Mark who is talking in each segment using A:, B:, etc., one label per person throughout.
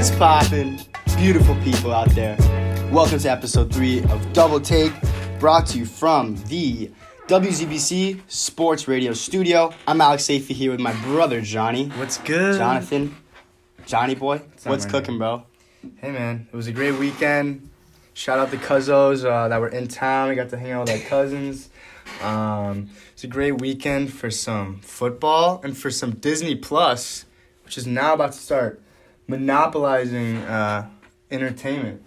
A: What's poppin', beautiful people out there? Welcome to episode 3 of Double Take, brought to you from the WZBC Sports Radio Studio. I'm Alex Sayf here with my brother Johnny.
B: What's good?
A: Jonathan. Johnny boy, what's cooking, bro?
B: Hey man, it was a great weekend. Shout out the Cuzzos that were in town. We got to hang out with our cousins. It's a great weekend for some football and for some Disney Plus, which is now about to start monopolizing entertainment.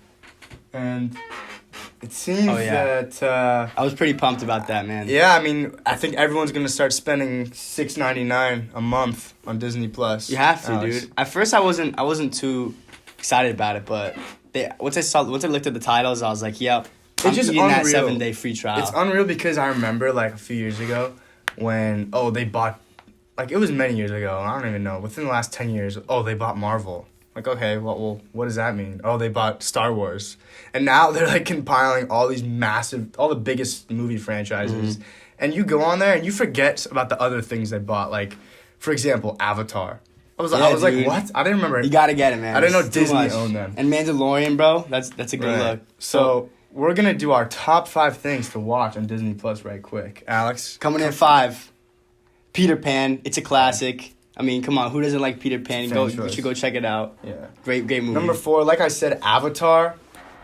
B: And it seems that...
A: I was pretty pumped about that, man.
B: Yeah, I mean, I think everyone's going to start spending $6.99 a month on Disney Plus.
A: You have to, dude. At first, I wasn't too excited about it, but once I looked at the titles, I was like, yep.
B: It's just
A: unreal.
B: that
A: 7-day free trial.
B: It's unreal because I remember like a few years ago when they bought, like it was many years ago. I don't even know, within the last 10 years. They bought Marvel. Like, okay, well, what does that mean? They bought Star Wars, and now they're like compiling all these all the biggest movie franchises, and you go on there and you forget about the other things they bought. Like, for example, Avatar. I was like, what? I didn't remember.
A: You gotta get it, man.
B: I didn't know
A: It's
B: Disney owned them.
A: And Mandalorian, bro. That's a good look.
B: So we're gonna do our top 5 things to watch on Disney Plus right quick. Alex,
A: coming in 5. Peter Pan. It's a classic. I mean, come on. Who doesn't like Peter Pan? You should go check it out.
B: Yeah,
A: great movie.
B: Number 4, like I said, Avatar.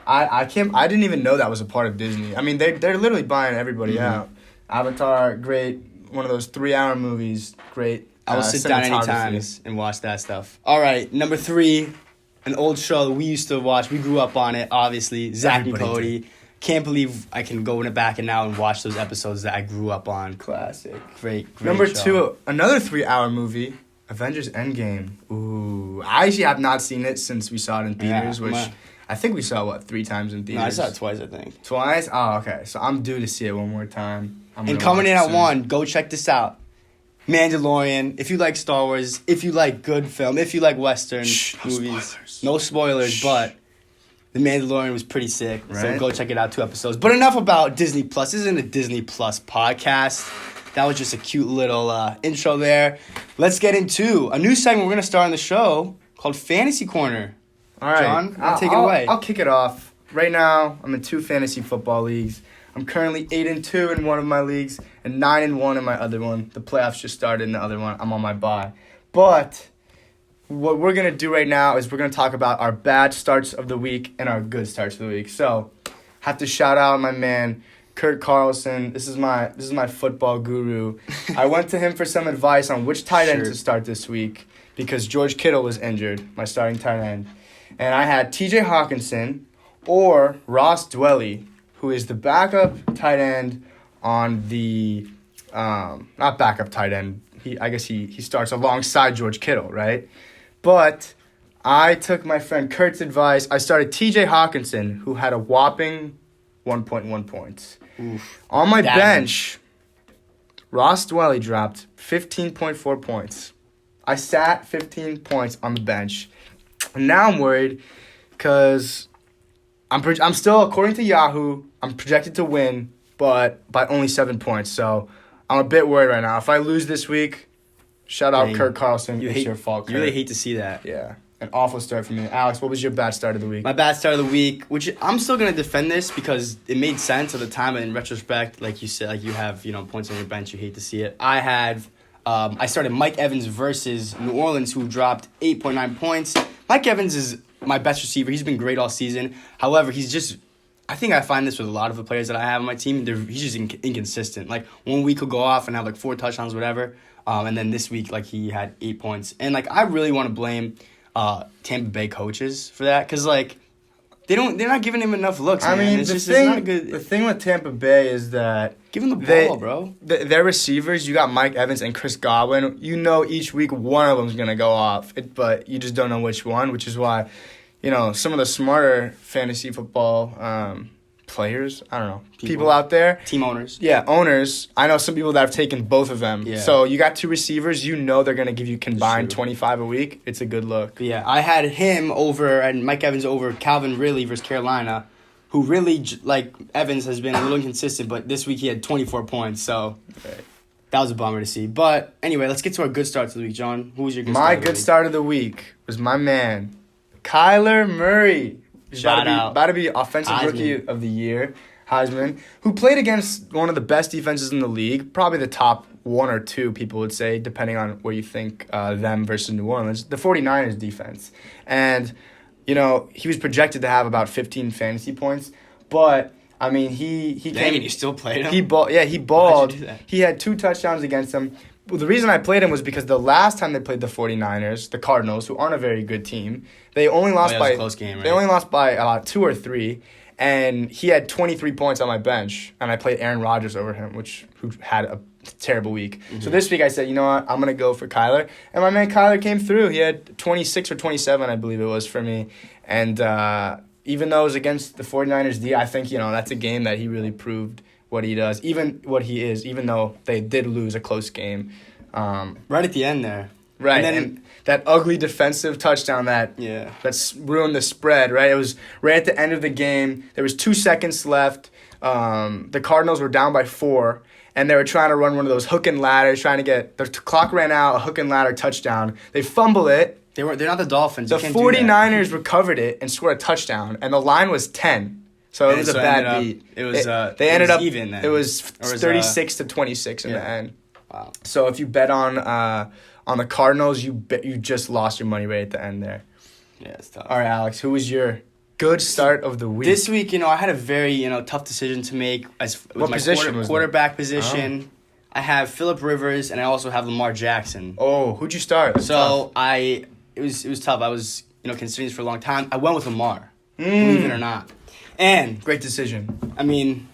B: I didn't even know that was a part of Disney. I mean, they're literally buying everybody out. Avatar, great. One of those 3-hour movies. Great.
A: I will sit down anytime and watch that stuff. All right, number 3, an old show that we used to watch. We grew up on it, obviously. Zack and Cody. Can't believe I can go back and now and watch those episodes that I grew up on.
B: Classic.
A: Great
B: Number
A: show.
B: 2, another 3-hour movie, Avengers Endgame. Ooh, I actually have not seen it since we saw it in theaters, which I think we saw, 3 times in theaters?
A: No, I saw it twice, I think.
B: Twice? Oh, okay. So I'm due to see it one more time.
A: And coming in at 1, go check this out. Mandalorian, if you like Star Wars, if you like good film, if you like Western movies. No spoilers, but The Mandalorian was pretty sick. Right? So go check it out, 2 episodes. But enough about Disney Plus. This isn't a Disney Plus podcast. That was just a cute little intro there. Let's get into a new segment we're going to start on the show called Fantasy Corner.
B: All right.
A: John, take it away.
B: I'll kick it off. Right now, I'm in 2 fantasy football leagues. I'm currently 8-2 in one of my leagues and 9-1 in my other one. The playoffs just started in the other one. I'm on my bye. But what we're going to do right now is we're going to talk about our bad starts of the week and our good starts of the week. So, have to shout out my man, Kurt Carlson. This is my football guru. I went to him for some advice on which tight end to start this week because George Kittle was injured, my starting tight end. And I had TJ Hawkinson or Ross Dwelly, who is the backup tight end on the not backup tight end. I guess he starts alongside George Kittle, right? But I took my friend Kurt's advice. I started TJ Hawkinson, who had a whopping 1.1 points. Oof. On my bench, Ross Dwelly dropped 15.4 points. I sat 15 points on the bench. And now I'm worried because I'm still, according to Yahoo, I'm projected to win, but by only 7 points. So I'm a bit worried right now. If I lose this week, shout out Kurt Carlson. It's your fault, Kurt.
A: You really hate to see that.
B: Yeah. An awful start for me. Alex, what was your bad start of the week?
A: My bad start of the week, which I'm still going to defend this because it made sense at the time, and in retrospect, like you said, like you have, points on your bench, you hate to see it. I started Mike Evans versus New Orleans, who dropped 8.9 points. Mike Evans is my best receiver. He's been great all season. However, I think I find this with a lot of the players that I have on my team. He's just inconsistent. Like, one week he'll go off and have, 4 touchdowns, whatever. And then this week, he had 8 points. And, I really want to blame Tampa Bay coaches for that. Because, they're not giving him enough looks, man.
B: I mean,
A: it's not good.
B: The thing with Tampa Bay is that...
A: Give him the ball, bro.
B: Their receivers, you got Mike Evans and Chris Godwin. You know each week one of them's going to go off. But you just don't know which one, which is why... some of the smarter fantasy football players, I don't know, people out there.
A: Team owners.
B: Yeah, owners. I know some people that have taken both of them.
A: Yeah.
B: So you got 2 receivers. You know they're going to give you combined 25 a week. It's a good look.
A: But yeah, I had him over and Mike Evans over Calvin Ridley versus Carolina, who really, Evans has been a little inconsistent, but this week he had 24 points. So that was a bummer to see. But anyway, let's get to our good starts of the week, John. Who was your good start of the week?
B: My good start of the week was my man, Kyler Murray. He's
A: Shout out.
B: about to be Offensive
A: Heisman.
B: Rookie of the Year. Heisman, who played against one of the best defenses in the league, probably the top one or two, people would say, depending on where you think them versus New Orleans, the 49ers defense. And, he was projected to have about 15 fantasy points, but, I mean, he
A: Dang, and you still played him?
B: He balled.
A: Why'd you do that?
B: He had 2 touchdowns against them. Well, the reason I played him was because the last time they played the 49ers, the Cardinals, who aren't a very good team, they only lost
A: it was
B: by
A: a close game, right?
B: They only lost by about 2 or 3, and he had 23 points on my bench, and I played Aaron Rodgers over him, who had a terrible week.
A: Mm-hmm.
B: So this week I said, you know what, I'm gonna go for Kyler, and my man Kyler came through. He had 26 or 27, I believe it was for me, and even though it was against the 49ers D, I think that's a game that he really proved what he does, even what he is, even though they did lose a close game.
A: Right at the end there.
B: Right,
A: And
B: and
A: then,
B: that ugly defensive touchdown that's ruined the spread, right? It was right at the end of the game. There was 2 seconds left. The Cardinals were down by 4, and they were trying to run one of those hook and ladders, trying to get – the clock ran out, a hook and ladder touchdown. They fumble it.
A: they're not the Dolphins.
B: The
A: You can't do that.
B: 49ers recovered it and scored a touchdown, and the line was 10. So it was a bad beat.
A: It was
B: they ended up
A: even then.
B: It was
A: Or was,
B: 36 to 26 in the end.
A: Wow.
B: So if you bet on the Cardinals, you just lost your money right at the end there.
A: Yeah, it's tough.
B: All right, Alex, who was your good start of the week?
A: This week, I had a very, tough decision to make with
B: What
A: my
B: position was that?
A: quarterback position. I have Phillip Rivers and I also have Lamar Jackson.
B: Oh, who'd you start? That's tough.
A: So it was tough. I was considering this for a long time. I went with Lamar, believe it or not. And
B: Great decision.
A: I mean,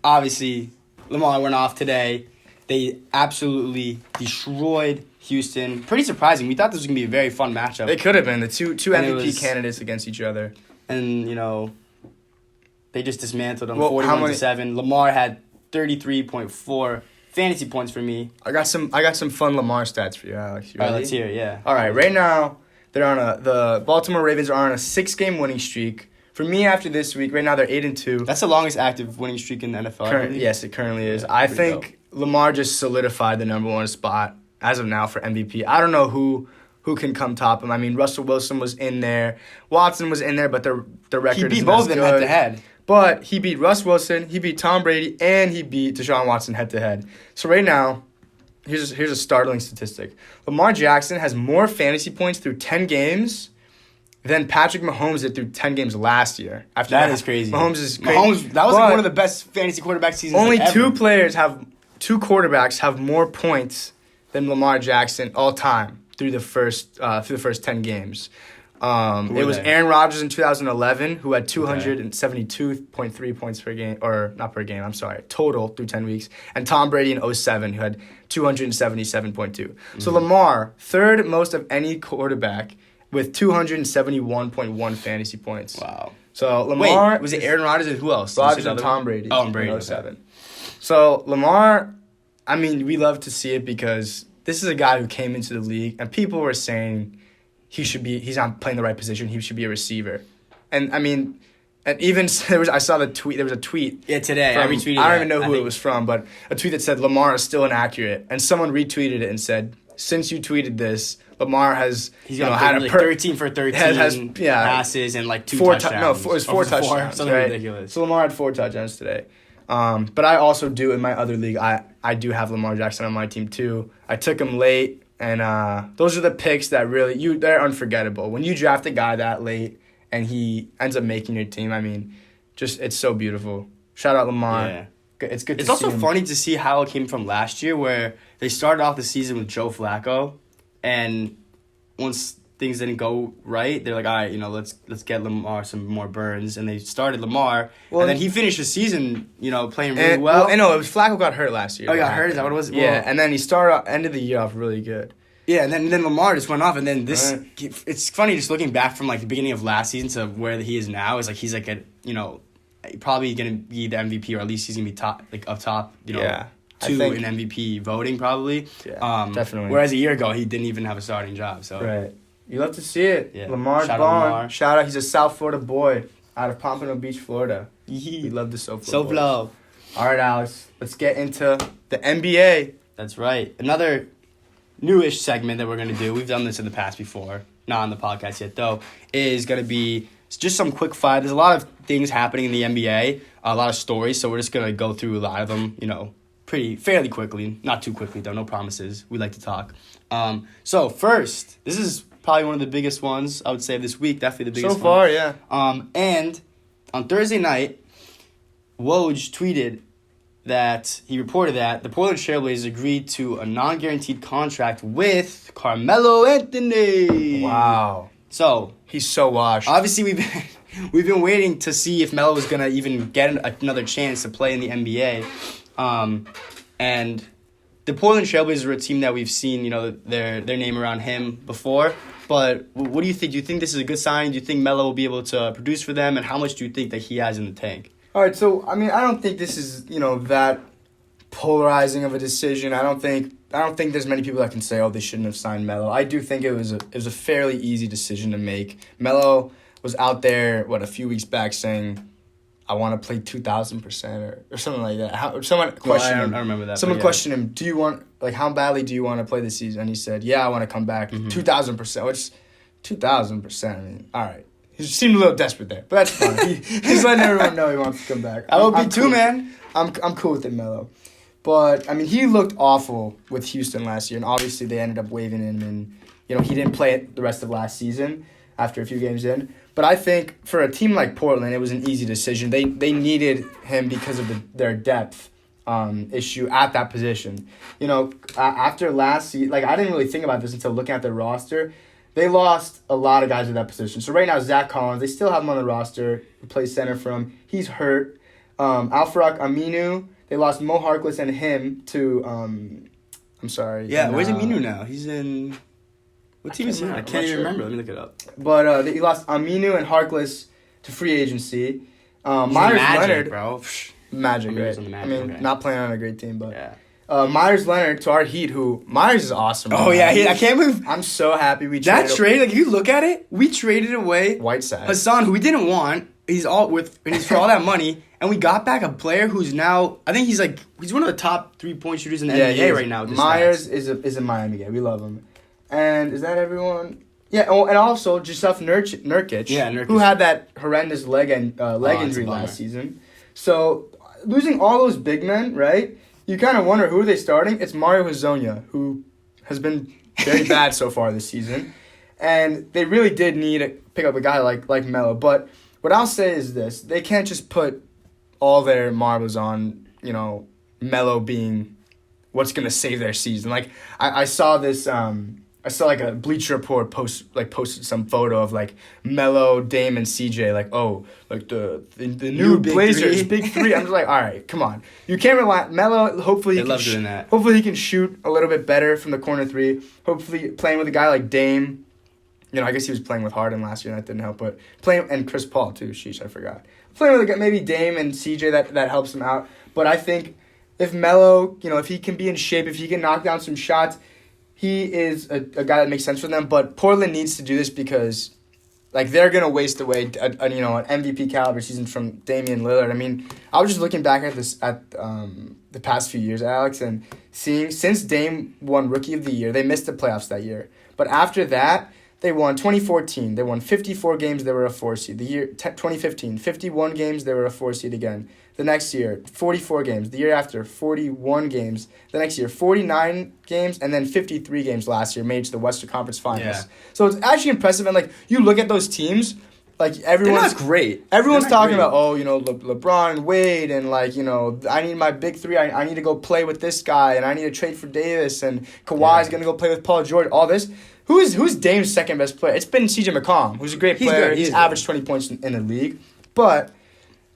A: obviously, Lamar went off today. They absolutely destroyed Houston. Pretty surprising. We thought this was going to be a very fun matchup.
B: It could have been the two
A: And it
B: MVP
A: was-
B: candidates against each other.
A: And, they just dismantled them
B: Well, how
A: 41-7. Lamar had 33.4 fantasy points for me.
B: I got some fun Lamar stats for you, Alex. You
A: All right,
B: ready?
A: let's hear it, yeah.
B: All right, right now the Baltimore Ravens are on a 6-game winning streak. For me, after this week, right now they're 8-2.
A: That's the longest active winning streak in the NFL. I believe.
B: Yes, it currently is.
A: Yeah,
B: I
A: pretty
B: think Lamar just solidified the number 1 spot as of now for MVP. I don't know who can come top him. I mean, Russell Wilson was in there, Watson was in there, but their record
A: He beat
B: isn't
A: both
B: as
A: of them
B: good.
A: head to head.
B: But he beat Russ Wilson, he beat Tom Brady, and he beat Deshaun Watson head to head. So right now, here's a startling statistic: Lamar Jackson has more fantasy points through 10 games than Patrick Mahomes did through 10 games last year. After
A: That is crazy.
B: Mahomes is crazy.
A: That was
B: But
A: one of the best fantasy quarterback seasons
B: only
A: ever.
B: two quarterbacks have more points than Lamar Jackson all time through the first 10 games. It was
A: they?
B: Aaron Rodgers in 2011 who had 272.3 points per game, or not per game, I'm sorry, total through 10 weeks, and Tom Brady in 07 who had 277.2. So Lamar, third most of any quarterback with 271.1 fantasy points.
A: Wow.
B: So Lamar,
A: Wait, was it Aaron Rodgers and who else?
B: Rodgers and
A: Another
B: Tom
A: one?
B: Brady.
A: Oh, and Brady.
B: In 07. So Lamar, I mean, we love to see it because this is a guy who came into the league and people were saying he's not playing the right position. He should be a receiver. And I mean, and even I saw the tweet. There was a tweet.
A: Yeah, today. I retweeted
B: I don't
A: that.
B: even know who it was from, but a tweet that said Lamar is still inaccurate. And someone retweeted it and said, since you tweeted this, Lamar has
A: He's had
B: a
A: 13 for 13
B: yeah,
A: passes and like 2
B: four
A: touchdowns.
B: it was 4 touchdowns.
A: Something
B: right?
A: ridiculous.
B: So Lamar had 4 touchdowns today. But I also do in my other league. I do have Lamar Jackson on my team too. I took him late, and those are the picks that really they're unforgettable. When you draft a guy that late and he ends up making your team, I mean, just it's so beautiful. Shout out Lamar.
A: Yeah.
B: It's good.
A: It's
B: to
A: also
B: see him.
A: funny to see how it came from last year, where they started off the season with Joe Flacco, and once things didn't go right, they're like, all right, let's get Lamar some more burns, and they started Lamar, and then he finished the season, playing really well.
B: I know it was Flacco got hurt last year.
A: Oh, he got hurt? Is that what it was?
B: Yeah,
A: Well,
B: and then he started end of the year off really good.
A: Yeah, and then Lamar just went off, and then this.
B: Right.
A: It's funny just looking back from like the beginning of last season to where he is now. Is like he's like probably gonna be the MVP, or at least he's gonna be up top.
B: Yeah.
A: Two in MVP voting probably.
B: Yeah, definitely.
A: Whereas a year ago he didn't even have a starting job. So
B: Right. You love to see it.
A: Yeah.
B: Lamar's
A: Shout out
B: born.
A: Lamar.
B: Shout out. He's a South Florida boy out of Pompano Beach, Florida. We love the South Florida boys.
A: love.
B: All right, Alex. Let's get into the NBA.
A: That's right. Another newish segment that we're gonna do. We've done this in the past before. not on the podcast yet though, is going to be just some quick fire. There's a lot of things happening in the NBA, a lot of stories, so we're just going to go through a lot of them, fairly quickly. Not too quickly though, no promises. We like to talk. So first, this is probably one of the biggest ones I would say of this week, definitely the biggest
B: so far,
A: one.
B: yeah.
A: And on Thursday night, Woj tweeted that he reported that the Portland Trailblazers agreed to a non-guaranteed contract with Carmelo Anthony.
B: Wow.
A: So
B: he's so washed.
A: obviously we've been waiting to see if Melo was gonna even get another chance to play in the NBA, and the Portland Trailblazers are a team that we've seen their name around him before. But what do you think? Do you think this is a good sign? Do you think Melo will be able to produce for them? And how much do you think that he has in the tank?
B: All right, so I don't think this is that polarizing of a decision. I don't think there's many people that can say, oh, they shouldn't have signed Melo. I do think it was a fairly easy decision to make. Melo was out there a few weeks back saying, I want to play 2,000% or something like that. Someone questioned him.
A: I remember that.
B: Someone questioned him, do you want how badly do you want to play this season? And he said, yeah, I want to come back 2,000%. Which 2,000%. I mean, all right. He seemed a little desperate there, but that's fine. He's letting everyone know he wants to come back.
A: I would be too, man.
B: I'm cool with it, Melo. But, he looked awful with Houston last year, and obviously they ended up waiving him, and, he didn't play it the rest of last season after a few games in. But I think for a team like Portland, it was an easy decision. They needed him because of their depth issue at that position. After last season, I didn't really think about this until looking at their roster. They lost a lot of guys at that position. So right now, Zach Collins, they still have him on the roster, who plays center for him. He's hurt. Alfarak Aminu, they lost Mo Harkless and him to, I'm sorry.
A: Yeah, where's Aminu now? He's in, what team is he in? I can't even remember. Let me look it up.
B: But he lost Aminu and Harkless to free agency. Myers Leonard.
A: Bro.
B: Magic, right?
A: Okay.
B: Not playing on a great team, but...
A: Yeah.
B: Myers Leonard to our Heat, Myers is awesome.
A: Oh, yeah, I can't believe...
B: I'm so happy we
A: that
B: traded...
A: trade, if you look at it, we traded away...
B: Whiteside.
A: Hassan, who we didn't want, he's for all that money, and we got back a player who's now... I think he's one of the top 3-point shooters in the NBA right now.
B: Myers is a Miami guy. We love him. And is that everyone? Yeah, and also Jusuf Nurkic, who had that horrendous leg injury last season. So, losing all those big men, right? You kind of wonder, who are they starting? It's Mario Hezonja, who has been very bad so far this season. And they really did need to pick up a guy like Melo. But what I'll say is this. They can't just put all their marbles on, Melo being what's going to save their season. I saw this... I saw a Bleacher Report posted some photo of Melo, Dame, and CJ the new Blazers big three. I'm just all right, come on, you can't rely Melo. Hopefully,
A: doing that.
B: Hopefully, he can shoot a little bit better from the corner three. Hopefully, playing with a guy like Dame. I guess he was playing with Harden last year, and that didn't help. But playing and Chris Paul too. Sheesh, I forgot. Playing with a guy, maybe Dame and CJ that helps him out. But I think if Melo, if he can be in shape, if he can knock down some shots. He is a guy that makes sense for them, but Portland needs to do this because, they're gonna waste away an MVP caliber season from Damian Lillard. I was just looking back at the past few years, Alex, and seeing since Dame won Rookie of the Year, they missed the playoffs that year. But after that, they won 2014. They won 54 games. They were a 4 seed. The year 2015, 51 games. They were a 4 seed again. The next year, 44 games. The year after, 41 games. The next year, 49 games, and then 53 games last year made it to the Western Conference Finals. Yeah. So it's actually impressive. And you look at those teams, everyone's
A: they're not great.
B: Everyone's talking about LeBron and Wade, and I need my big three. I need to go play with this guy, and I need to trade for Davis, and Kawhi's gonna go play with Paul George. All this. Who's Dame's second best player? It's been CJ McCollum, who's a great player. He's averaged 20 points in the league, but.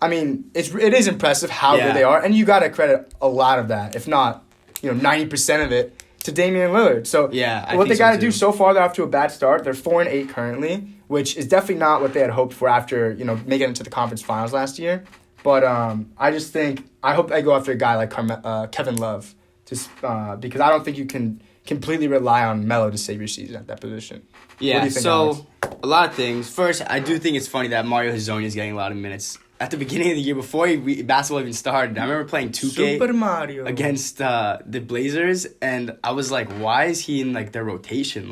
B: It is impressive how good they are, and you got to credit a lot of that, if not, 90% of it, to Damian Lillard. So what they got to do so far, they're off to a bad start. They're 4-8 currently, which is definitely not what they had hoped for after making it to the conference finals last year. But I just think I hope they go after a guy like Kevin Love, just because I don't think you can completely rely on Melo to save your season at that position.
A: Yeah.
B: What do you think,
A: So
B: Alex?
A: a lot of things. First, I do think it's funny that Mario Hezonja is getting a lot of minutes. At the beginning of the year, before basketball even started, I remember playing 2K
B: Super Mario
A: against the Blazers, and I was like, why is he in their rotation?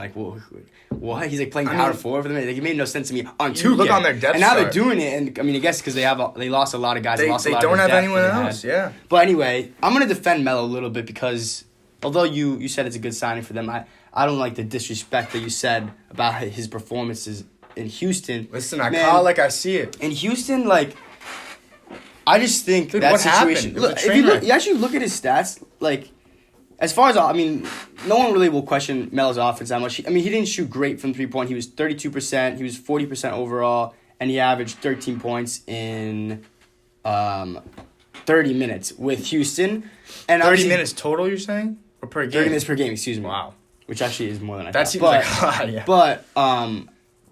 A: what? He's like playing power forward for them. Like, it made no sense to me on 2K.
B: You look on their depth
A: and now
B: chart.
A: they're doing it. And I mean, I guess because they lost a lot of guys.
B: They don't have anyone else. Yeah.
A: But anyway, I'm gonna defend Melo a little bit because although you said it's a good signing for them, I don't like the disrespect that you said about his performances in Houston.
B: Listen, I call it like I see it.
A: In Houston, like, I just think
B: Dude,
A: that
B: what
A: situation.
B: happened? It was
A: Look,
B: a
A: if
B: train
A: you actually look at his stats, like, as far as I mean, no one really will question Melo's offense that much. He didn't shoot great from 3-point. He was 32%. He was 40% overall, and he averaged 13 points in 30 minutes with Houston. And
B: 30 minutes total, you're saying, or per game?
A: 30 minutes per game. Excuse me.
B: Wow.
A: Which actually is more than I
B: That
A: thought.
B: seems like a lot, yeah.
A: But I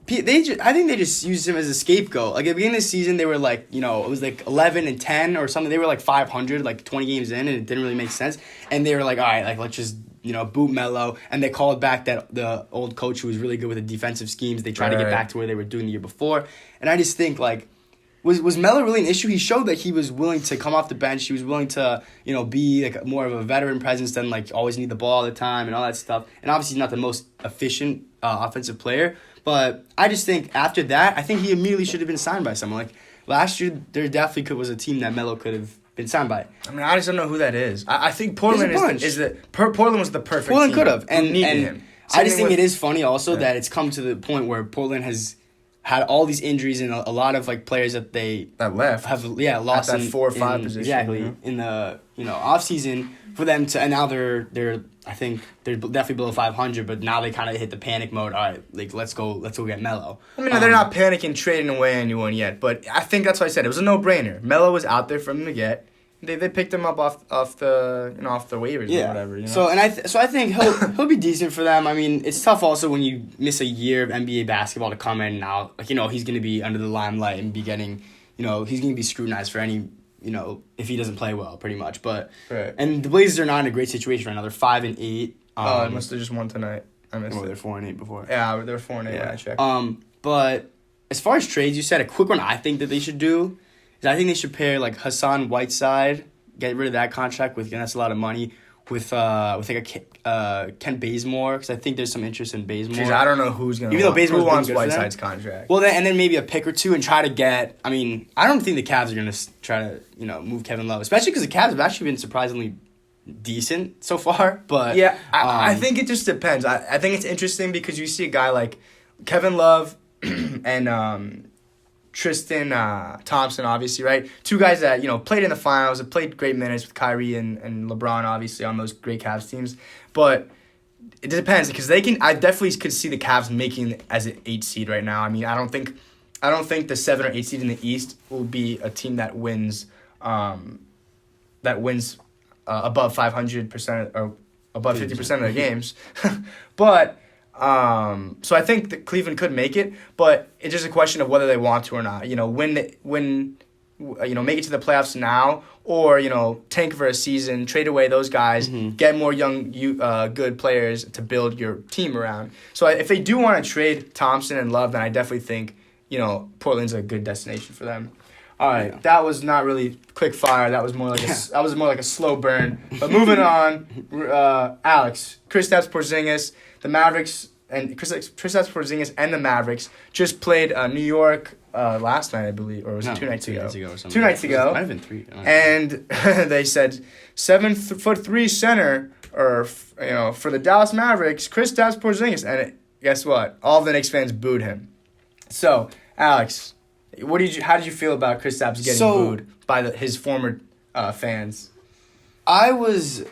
A: think they just used him as a scapegoat. Like at the beginning of the season, they were like, it was like 11-10 or something. They were like 500, like 20 games in, and it didn't really make sense. And they were like, all right, like let's just boot Melo. And they called back that the old coach who was really good with the defensive schemes. They tried to get back to where they were doing the year before. And I just think like. Was Melo really an issue? He showed that he was willing to come off the bench. He was willing to, be like more of a veteran presence than like always need the ball all the time and all that stuff. And obviously he's not the most efficient offensive player. But I just think after that, I think he immediately should have been signed by someone. Like last year, there definitely was a team that Melo could have been signed by.
B: I mean, I just don't know who that is. I think Portland Portland was the perfect
A: Portland
B: team.
A: could have. And
B: him.
A: I just think it is funny also that it's come to the point where Portland has had all these injuries and a lot of like players that
B: left
A: have lost
B: at that 4 or 5 position
A: exactly in the off season for them to, and now they're I think they're definitely below 500, but now they kind of hit the panic mode. All right, like let's go get Melo.
B: I mean, they're not panicking trading away anyone yet, but I think that's why I said it was a no-brainer. Melo was out there for them to get. They picked him up off the waivers or whatever.
A: So I think he'll be decent for them. I mean, it's tough also when you miss a year of NBA basketball to come in now. Like he's going to be under the limelight and be getting, he's going to be scrutinized for any, if he doesn't play well, pretty much. But and the Blazers are not in a great situation right now. They're 5-8.
B: I must have just won tonight. I missed it.
A: They're 4-8 before.
B: Yeah, they were 4-8 when I checked.
A: But as far as trades, you said a quick one. I think that they should do. I think they should pair like Hassan Whiteside, get rid of that contract and that's a lot of money with like a Kent Bazemore because I think there's some interest in Bazemore.
B: Jeez, I don't know who's gonna.
A: Even though Bazemore
B: wants Whiteside's contract.
A: Well, then maybe a pick or two and try to get. I mean, I don't think the Cavs are gonna try to move Kevin Love, especially because the Cavs have actually been surprisingly decent so far. But
B: yeah, I think it just depends. I think it's interesting because you see a guy like Kevin Love and Tristan Thompson, obviously, right? Two guys that, played in the finals, have played great minutes with Kyrie and LeBron, obviously, on those great Cavs teams. But it depends because I definitely could see the Cavs making as an 8 seed right now. I mean, I don't think the 7 or 8 seed in the East will be a team that wins above 500% or above 50% of their games. But so I think that Cleveland could make it, but it's just a question of whether they want to or not. Make it to the playoffs now, or tank for a season, trade away those guys, get more young, good players to build your team around. So if they do want to trade Thompson and Love, then I definitely think Portland's a good destination for them. All right, That was not really quick fire. That was more like a slow burn. But moving on, Alex, Kristaps Porzingis. The Mavericks and Kristaps Porzingis and the Mavericks just played New York last night, I believe, or was it 2 nights ago?
A: 2 nights ago or something.
B: 2 nights ago.
A: It might have been 3.
B: And they said 7'3" center, or for the Dallas Mavericks, Kristaps Porzingis, and guess what? All the Knicks fans booed him. So, Alex, how did you feel about Kristaps getting booed by his former fans?
A: I was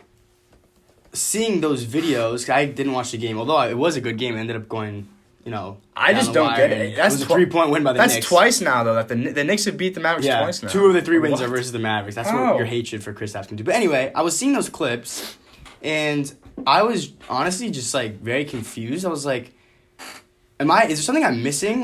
A: seeing those videos. I didn't watch the game, although it was a good game. It ended up going,
B: I just don't get it.
A: It was a 3-point win by the Knicks.
B: That's twice now, though, that the Knicks have beat the Mavericks twice now.
A: 2 of the 3 wins are versus the Mavericks. That's what your hatred for Kristaps can do. But anyway, I was seeing those clips, and I was honestly just, very confused. I was like, is there something I'm missing?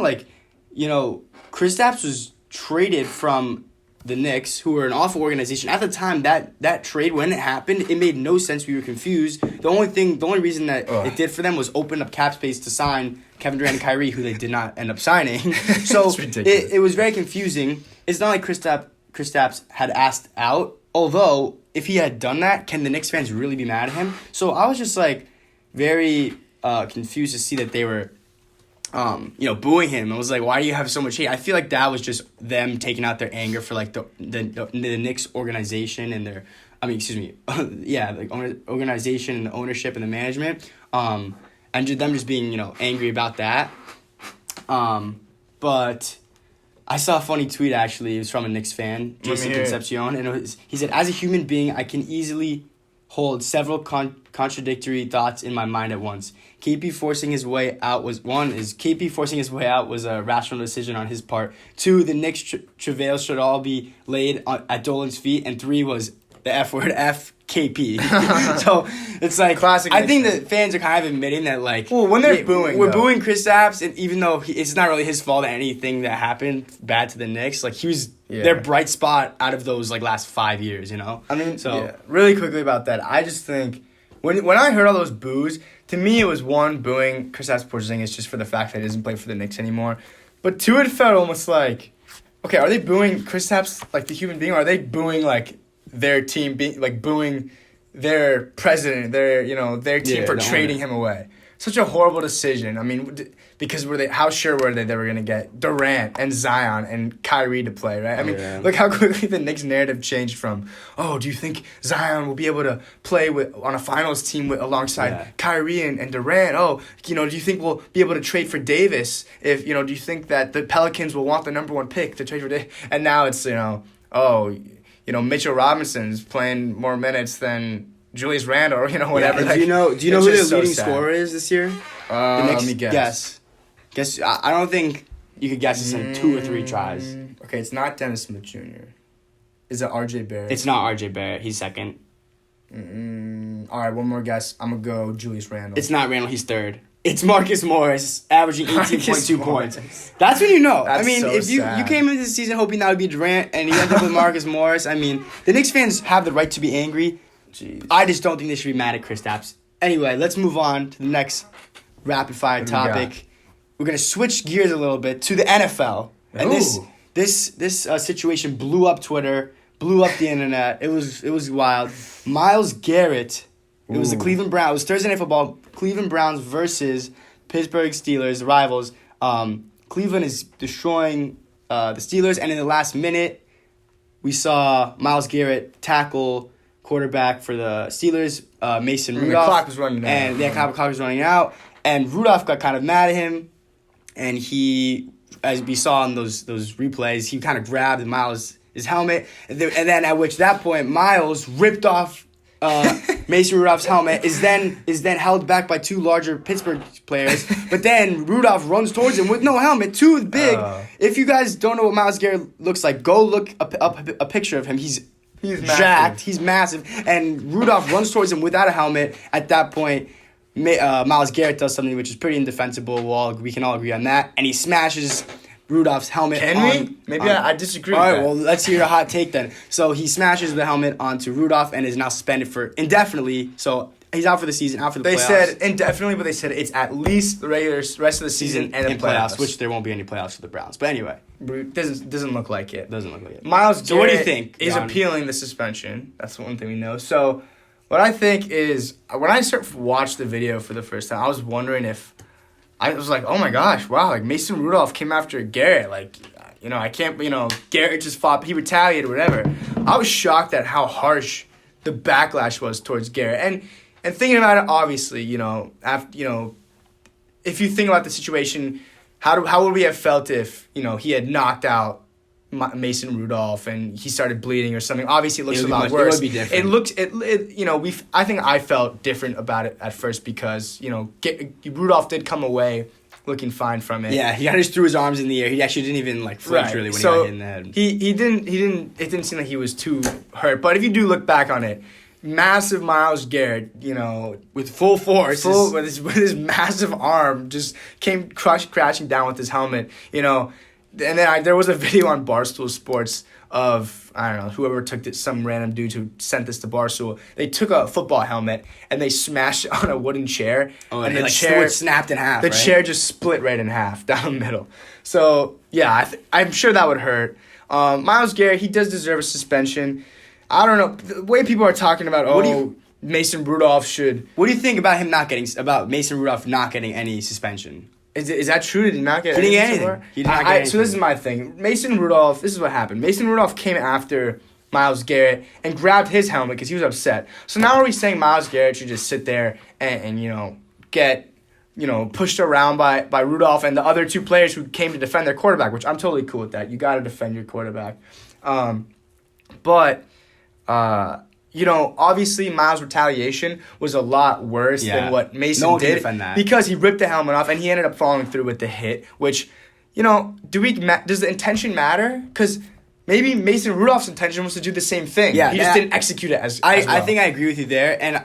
A: Kristaps was traded from the Knicks, who were an awful organization. At the time, that trade, when it happened, it made no sense. We were confused. The only reason that it did for them was open up cap space to sign Kevin Durant and Kyrie, who they did not end up signing. So it was very confusing. It's not like Kristaps had asked out, although if he had done that, can the Knicks fans really be mad at him? So I was just very confused to see that they were booing him. I was like, why do you have so much hate? I feel like that was just them taking out their anger for like the Knicks organization and their, organization and the ownership and the management, and them just being angry about that. But I saw a funny tweet actually. It was from a Knicks fan, Jason Concepcion, and he said, "As a human being, I can easily hold several contradictory thoughts in my mind at once. KP forcing his way out was a rational decision on his part. 2, the Knicks travail should all be laid at Dolan's feet, and 3 was the F word, F KP." So it's like
B: classic.
A: I think the fans are kind of admitting that
B: when they're booing,
A: we're booing Kristaps, and even though it's not really his fault that anything that happened bad to the Knicks, he was their bright spot out of those last 5 years.
B: Really quickly about that, I just think when I heard all those boos, to me it was one, booing Kristaps Porzingis just for the fact that he doesn't play for the Knicks anymore, but 2, it felt almost like, okay, are they booing Kristaps the human being, or are they booing their team being booing their president, their team for trading him away? Such a horrible decision. I mean, because how sure were they were going to get Durant and Zion and Kyrie to play, right? I mean, look how quickly the Knicks narrative changed from, do you think Zion will be able to play on a finals team alongside Kyrie and Durant? Do you think we'll be able to trade for Davis? Do you think that the Pelicans will want the number 1 pick to trade for Davis? And now it's, Mitchell Robinson's playing more minutes than Julius Randle, or whatever.
A: Do you know who their leading scorer is this year?
B: Let me guess.
A: Guess. I don't think you could guess this in 2 or 3 tries.
B: Okay, it's not Dennis Smith Jr. Is it R.J. Barrett?
A: It's not R.J. Barrett. He's second.
B: All right, one more guess. I'm gonna go Julius Randle.
A: It's not Randle. He's third. It's Marcus Morris, averaging 18.2 points. That's when you know. If you came into the season hoping that would be Durant, and you end up with Marcus Morris, the Knicks fans have the right to be angry.
B: Jeez.
A: I just don't think they should be mad at Kristaps. Anyway, let's move on to the next rapid-fire topic. We're going to switch gears a little bit to the NFL. And this situation blew up Twitter, blew up the internet. It was wild. Myles Garrett, it was the Cleveland Browns. It was Thursday Night Football. Cleveland Browns versus Pittsburgh Steelers, the rivals. Cleveland is destroying the Steelers, and in the last minute, we saw Myles Garrett tackle quarterback for the Steelers, Mason Rudolph.
B: The clock was running out.
A: And the clock was running out. And Rudolph got kind of mad at him. And he, as we saw in those replays, he kind of grabbed Myles' helmet. And then at that point, Myles ripped off Mason Rudolph's helmet, is then held back by 2 larger Pittsburgh players. But then Rudolph runs towards him with no helmet, too big. If you guys don't know what Myles Garrett looks like, go look up a picture of him. He's jacked. He's massive. And Rudolph runs towards him without a helmet. At that point, Myles Garrett does something which is pretty indefensible. We can all agree on that. And he smashes Rudolph's helmet.
B: Can we? Maybe I disagree with that.
A: All right, well, let's hear a hot take then. So he smashes the helmet onto Rudolph and is now suspended for indefinitely. So he's out for the season, out for the playoffs.
B: They said indefinitely, but they said it's at least the rest of the season and the playoffs.
A: Which there won't be any playoffs for the Browns. But anyway.
B: Doesn't look like it.
A: Myles Garrett,
B: so what do you think? Is appealing the suspension. That's the one thing we know. So what I think is, when I watched the video for the first time, I was wondering if, I was like, oh my gosh, wow, Mason Rudolph came after Garrett. I can't, Garrett just fought, he retaliated or whatever. I was shocked at how harsh the backlash was towards Garrett. And thinking about it, obviously, if you think about the situation, how would we have felt if, he had knocked out Mason Rudolph and he started bleeding or something? Obviously, it looks a lot worse.
A: It would be different.
B: I think I felt different about it at first because, Rudolph did come away looking fine from it.
A: Yeah, he kind of just threw his arms in the air. He actually didn't even flinch really when he got hit in the head.
B: He didn't. It didn't seem like he was too hurt. But if you do look back on it, massive Myles Garrett,
A: with full force,
B: with his massive arm, just came crashing down with his helmet. And then there was a video on Barstool Sports of, I don't know, whoever took this, some random dude who sent this to Barstool. They took a football helmet and they smashed it on a wooden chair.
A: Oh, and the chair snapped in half.
B: The chair just split right in half down the middle. So, yeah, I'm sure that would hurt. Myles Garrett, he does deserve a suspension. I don't know. The way people are talking about, Mason Rudolph should.
A: What do you think about Mason Rudolph not getting any suspension?
B: Is that true? Did he not get
A: He didn't get
B: anything?
A: anything. He did not get anything.
B: So this is my thing. Mason Rudolph, this is what happened. Mason Rudolph came after Myles Garrett and grabbed his helmet because he was upset. So now are we saying Myles Garrett should just sit there and get pushed around by Rudolph and the other two players who came to defend their quarterback, which I'm totally cool with that. You got to defend your quarterback. But obviously Miles' retaliation was a lot worse than what Mason
A: no one
B: did
A: can defend that.
B: because he ripped the helmet off and he ended up following through with the hit, which, does the intention matter? Because maybe Mason Rudolph's intention was to do the same thing.
A: Yeah,
B: he just didn't execute it as
A: I
B: well.
A: think I agree with you there, and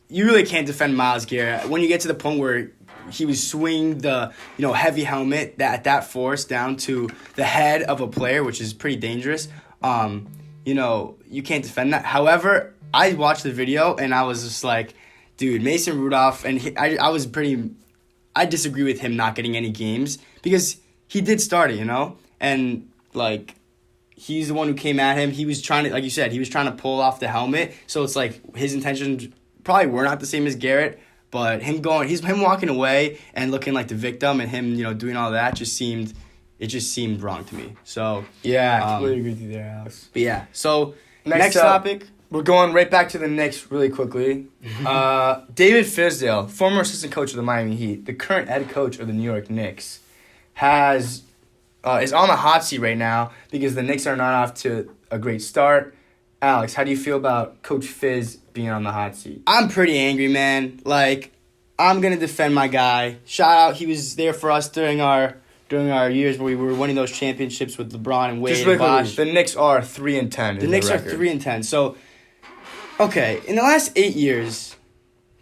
A: you really can't defend Myles Garrett when you get to the point where he was swinging the heavy helmet at that force down to the head of a player, which is pretty dangerous. You can't defend that. However, I watched the video and I was just like, dude, Mason Rudolph, and I disagree with him not getting any games because he did start it, and like he's the one who came at him. He was trying to, like you said, he was trying to pull off the helmet. So it's like his intentions probably were not the same as Garrett, but him walking away and looking like the victim and him, doing all that just seemed wrong to me. So
B: yeah, I completely agree with you there, Alex.
A: But yeah, so
B: Next
A: topic.
B: We're going right back to the Knicks really quickly. David Fizdale, former assistant coach of the Miami Heat, the current head coach of the New York Knicks, is on the hot seat right now because the Knicks are not off to a great start. Alex, how do you feel about Coach Fizz being on the hot seat?
A: I'm pretty angry, man. Like, I'm going to defend my guy. Shout out, he was there for us during our years where we were winning those championships with LeBron and Wade
B: Just really
A: and Bosh.
B: quickly, the Knicks are 3-10.
A: The Knicks are 3-10. So, okay, in the last 8 years,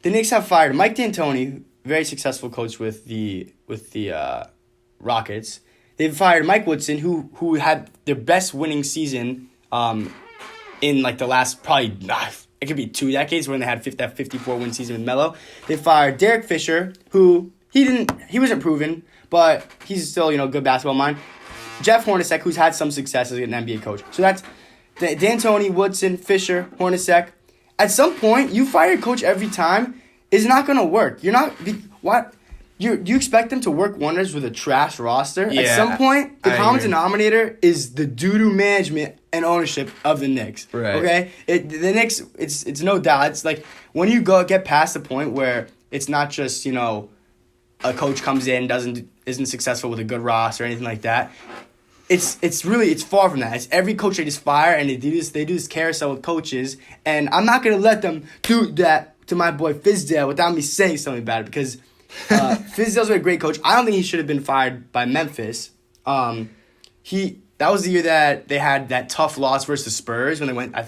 A: the Knicks have fired Mike D'Antoni, very successful coach with the Rockets. They've fired Mike Woodson, who had their best winning season in like the last probably it could be 2 decades when they had that 54-win season with Melo. They fired Derek Fisher, who he wasn't proven, but he's still good basketball mind. Jeff Hornacek, who's had some success as an NBA coach. So that's D'Antoni, Woodson, Fisher, Hornacek. At some point, you fire a coach every time. It's not going to work. You're not what. You expect them to work wonders with a trash roster?
B: Yeah,
A: at some point, the
B: I
A: common
B: agree.
A: denominator is the doo-doo management and ownership of the Knicks.
B: Right.
A: Okay? The Knicks, it's no doubt. It's like when you get past the point where it's not just, a coach comes in, isn't successful with a good roster or anything like that. It's far from that. It's every coach they just fire and they do this carousel with coaches, and I'm not gonna let them do that to my boy Fizdale without me saying something about it because Fizdale's a great coach. I don't think he should have been fired by Memphis. That was the year that they had that tough loss versus the Spurs when they went. I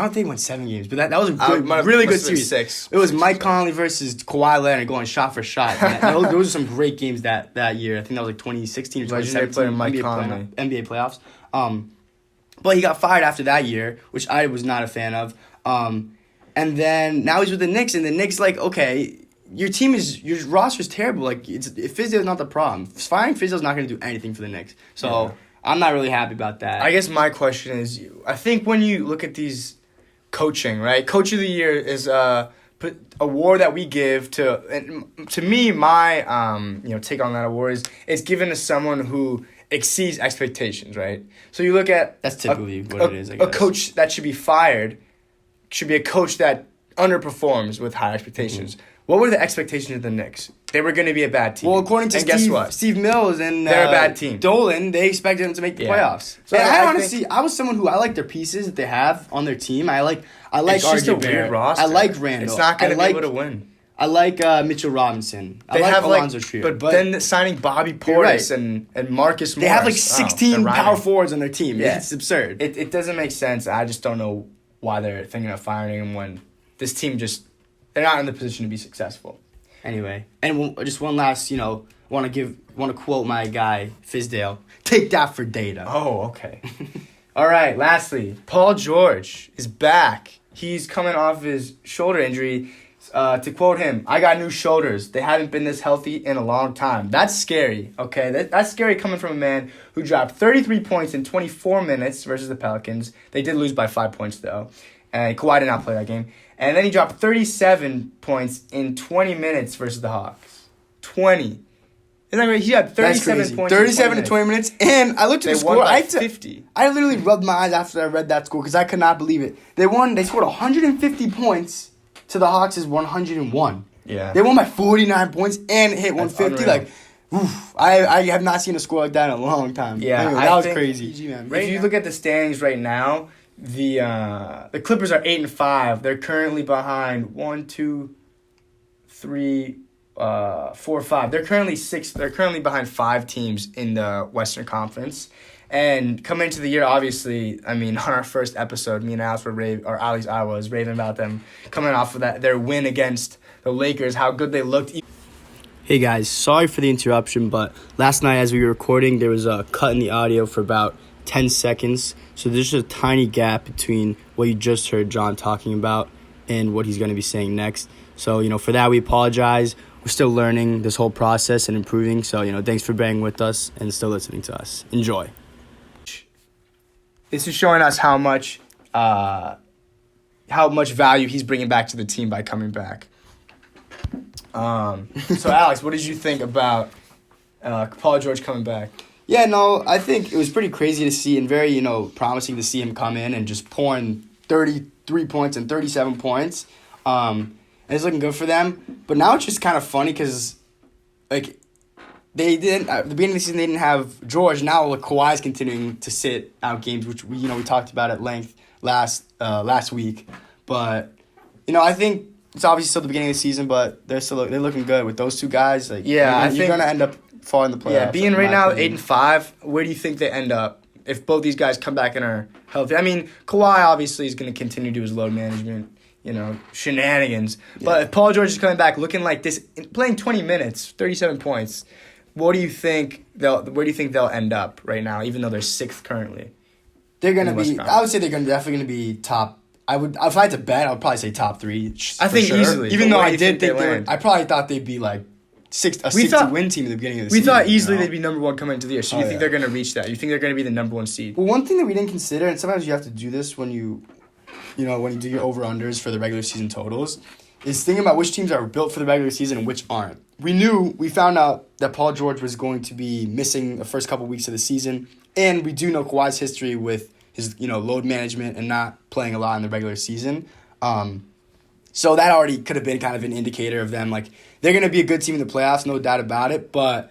A: don't think they went 7 games, but that was a really good series.
B: 6.
A: It was Mike Conley versus Kawhi Leonard going shot for shot. Those were some great games that year. I think that was like 2016 or 2017.
B: Legendary player Mike Conley.
A: NBA playoffs. But he got fired after that year, which I was not a fan of. And then now he's with the Knicks, and the Knicks okay, your roster's terrible. Like Fizdale's not the problem. Firing Fizdale's not going to do anything for the Knicks. So yeah. I'm not really happy about that.
B: I guess my question is, I think when you look at these coaching, right? Coach of the Year is a award that we give to me. My take on that award is given to someone who exceeds expectations, right? So you look at
A: that's typically what it is. I guess.
B: A coach that should be fired should be a coach that underperforms with high expectations. Mm-hmm. What were the expectations of the Knicks? They were going to be a bad team.
A: Well, according to Steve Mills and
B: they're a bad team.
A: Dolan, they expected them to make the playoffs. So and I was someone who I like their pieces that they have on their team. I like
B: it's
A: RJ
B: just a
A: Barrett.
B: weird roster.
A: I like Randall.
B: It's not going to be able to win.
A: I like Mitchell Robinson. I like Alonzo Trier.
B: But then signing Bobby Portis and Marcus Morris.
A: They have 16 power forwards on their team. Yeah. It's absurd.
B: It doesn't make sense. I just don't know why they're thinking of firing him when this team they're not in the position to be successful.
A: Anyway, and just one last, want to quote my guy Fizdale. Take that for data.
B: Oh, okay. All right. Lastly, Paul George is back. He's coming off his shoulder injury. To quote him, "I got new shoulders. They haven't been this healthy in a long time." That's scary. Okay, that's scary coming from a man who dropped 33 points in 24 minutes versus the Pelicans. They did lose by 5 points though, and Kawhi did not play that game. And then he dropped 37 points in 20 minutes versus the Hawks. 20 Isn't that right? He had 37 points.
A: 37 in 20 minutes. And I looked at the score.
B: Won by 50.
A: I literally rubbed my eyes after I read that score because I could not believe it. They scored 150 points to the Hawks' 101.
B: Yeah.
A: They won by 49 points and hit 150. Like, oof, I have not seen a score like that in a long time.
B: Yeah,
A: anyway, that was crazy.
B: If you look at the standings right now, the Clippers are 8-5. They're currently behind 1, 2, 3, 4, 5. They're currently 6. They're currently behind 5 teams in the Western Conference. And coming into the year, obviously, I mean, on our first episode, me and Alex were I was raving about them coming off of their win against the Lakers, how good they looked.
A: Hey guys, sorry for the interruption, but last night as we were recording, there was a cut in the audio for about 10 seconds. So there's just a tiny gap between what you just heard John talking about and what he's going to be saying next. So, for that, we apologize. We're still learning this whole process and improving. So, thanks for bearing with us and still listening to us. Enjoy.
B: This is showing us how much value he's bringing back to the team by coming back. So, Alex, what did you think about Paul George coming back?
A: Yeah, no, I think it was pretty crazy to see and very, promising to see him come in and just pouring 33 points and 37 points. And it's looking good for them. But now it's just kind of funny because, they didn't, at the beginning of the season, they didn't have George. Now, Kawhi's continuing to sit out games, which we talked about at length last week. But, I think it's obviously still the beginning of the season, but they're looking good with those two guys.
B: I think
A: you're going to end up far in the playoffs.
B: Yeah, being right now 8-5, where do you think they end up if both these guys come back and are healthy? I mean, Kawhi obviously is going to continue to do his load management, shenanigans. Yeah. But if Paul George is coming back looking like this, playing 20 minutes, 37 points, where do you think they'll end up right now? Even though they're 6th currently,
A: they're going to be. I would say they're definitely going to be top. If I had to bet, I would probably say top 3.
B: I think
A: sure.
B: Easily.
A: Even though I did think I probably thought they'd be like. A 6-win team at the beginning of the season.
B: We thought easily they'd be number 1 coming into the year. So you think they're going to reach that? You think they're going to be the number 1 seed?
A: Well, one thing that we didn't consider, and sometimes you have to do this when you do your over-unders for the regular season totals, is thinking about which teams are built for the regular season and which aren't. We found out that Paul George was going to be missing the first couple weeks of the season, and we do know Kawhi's history with his load management and not playing a lot in the regular season. So that already could have been kind of an indicator of them. They're going to be a good team in the playoffs, no doubt about it. But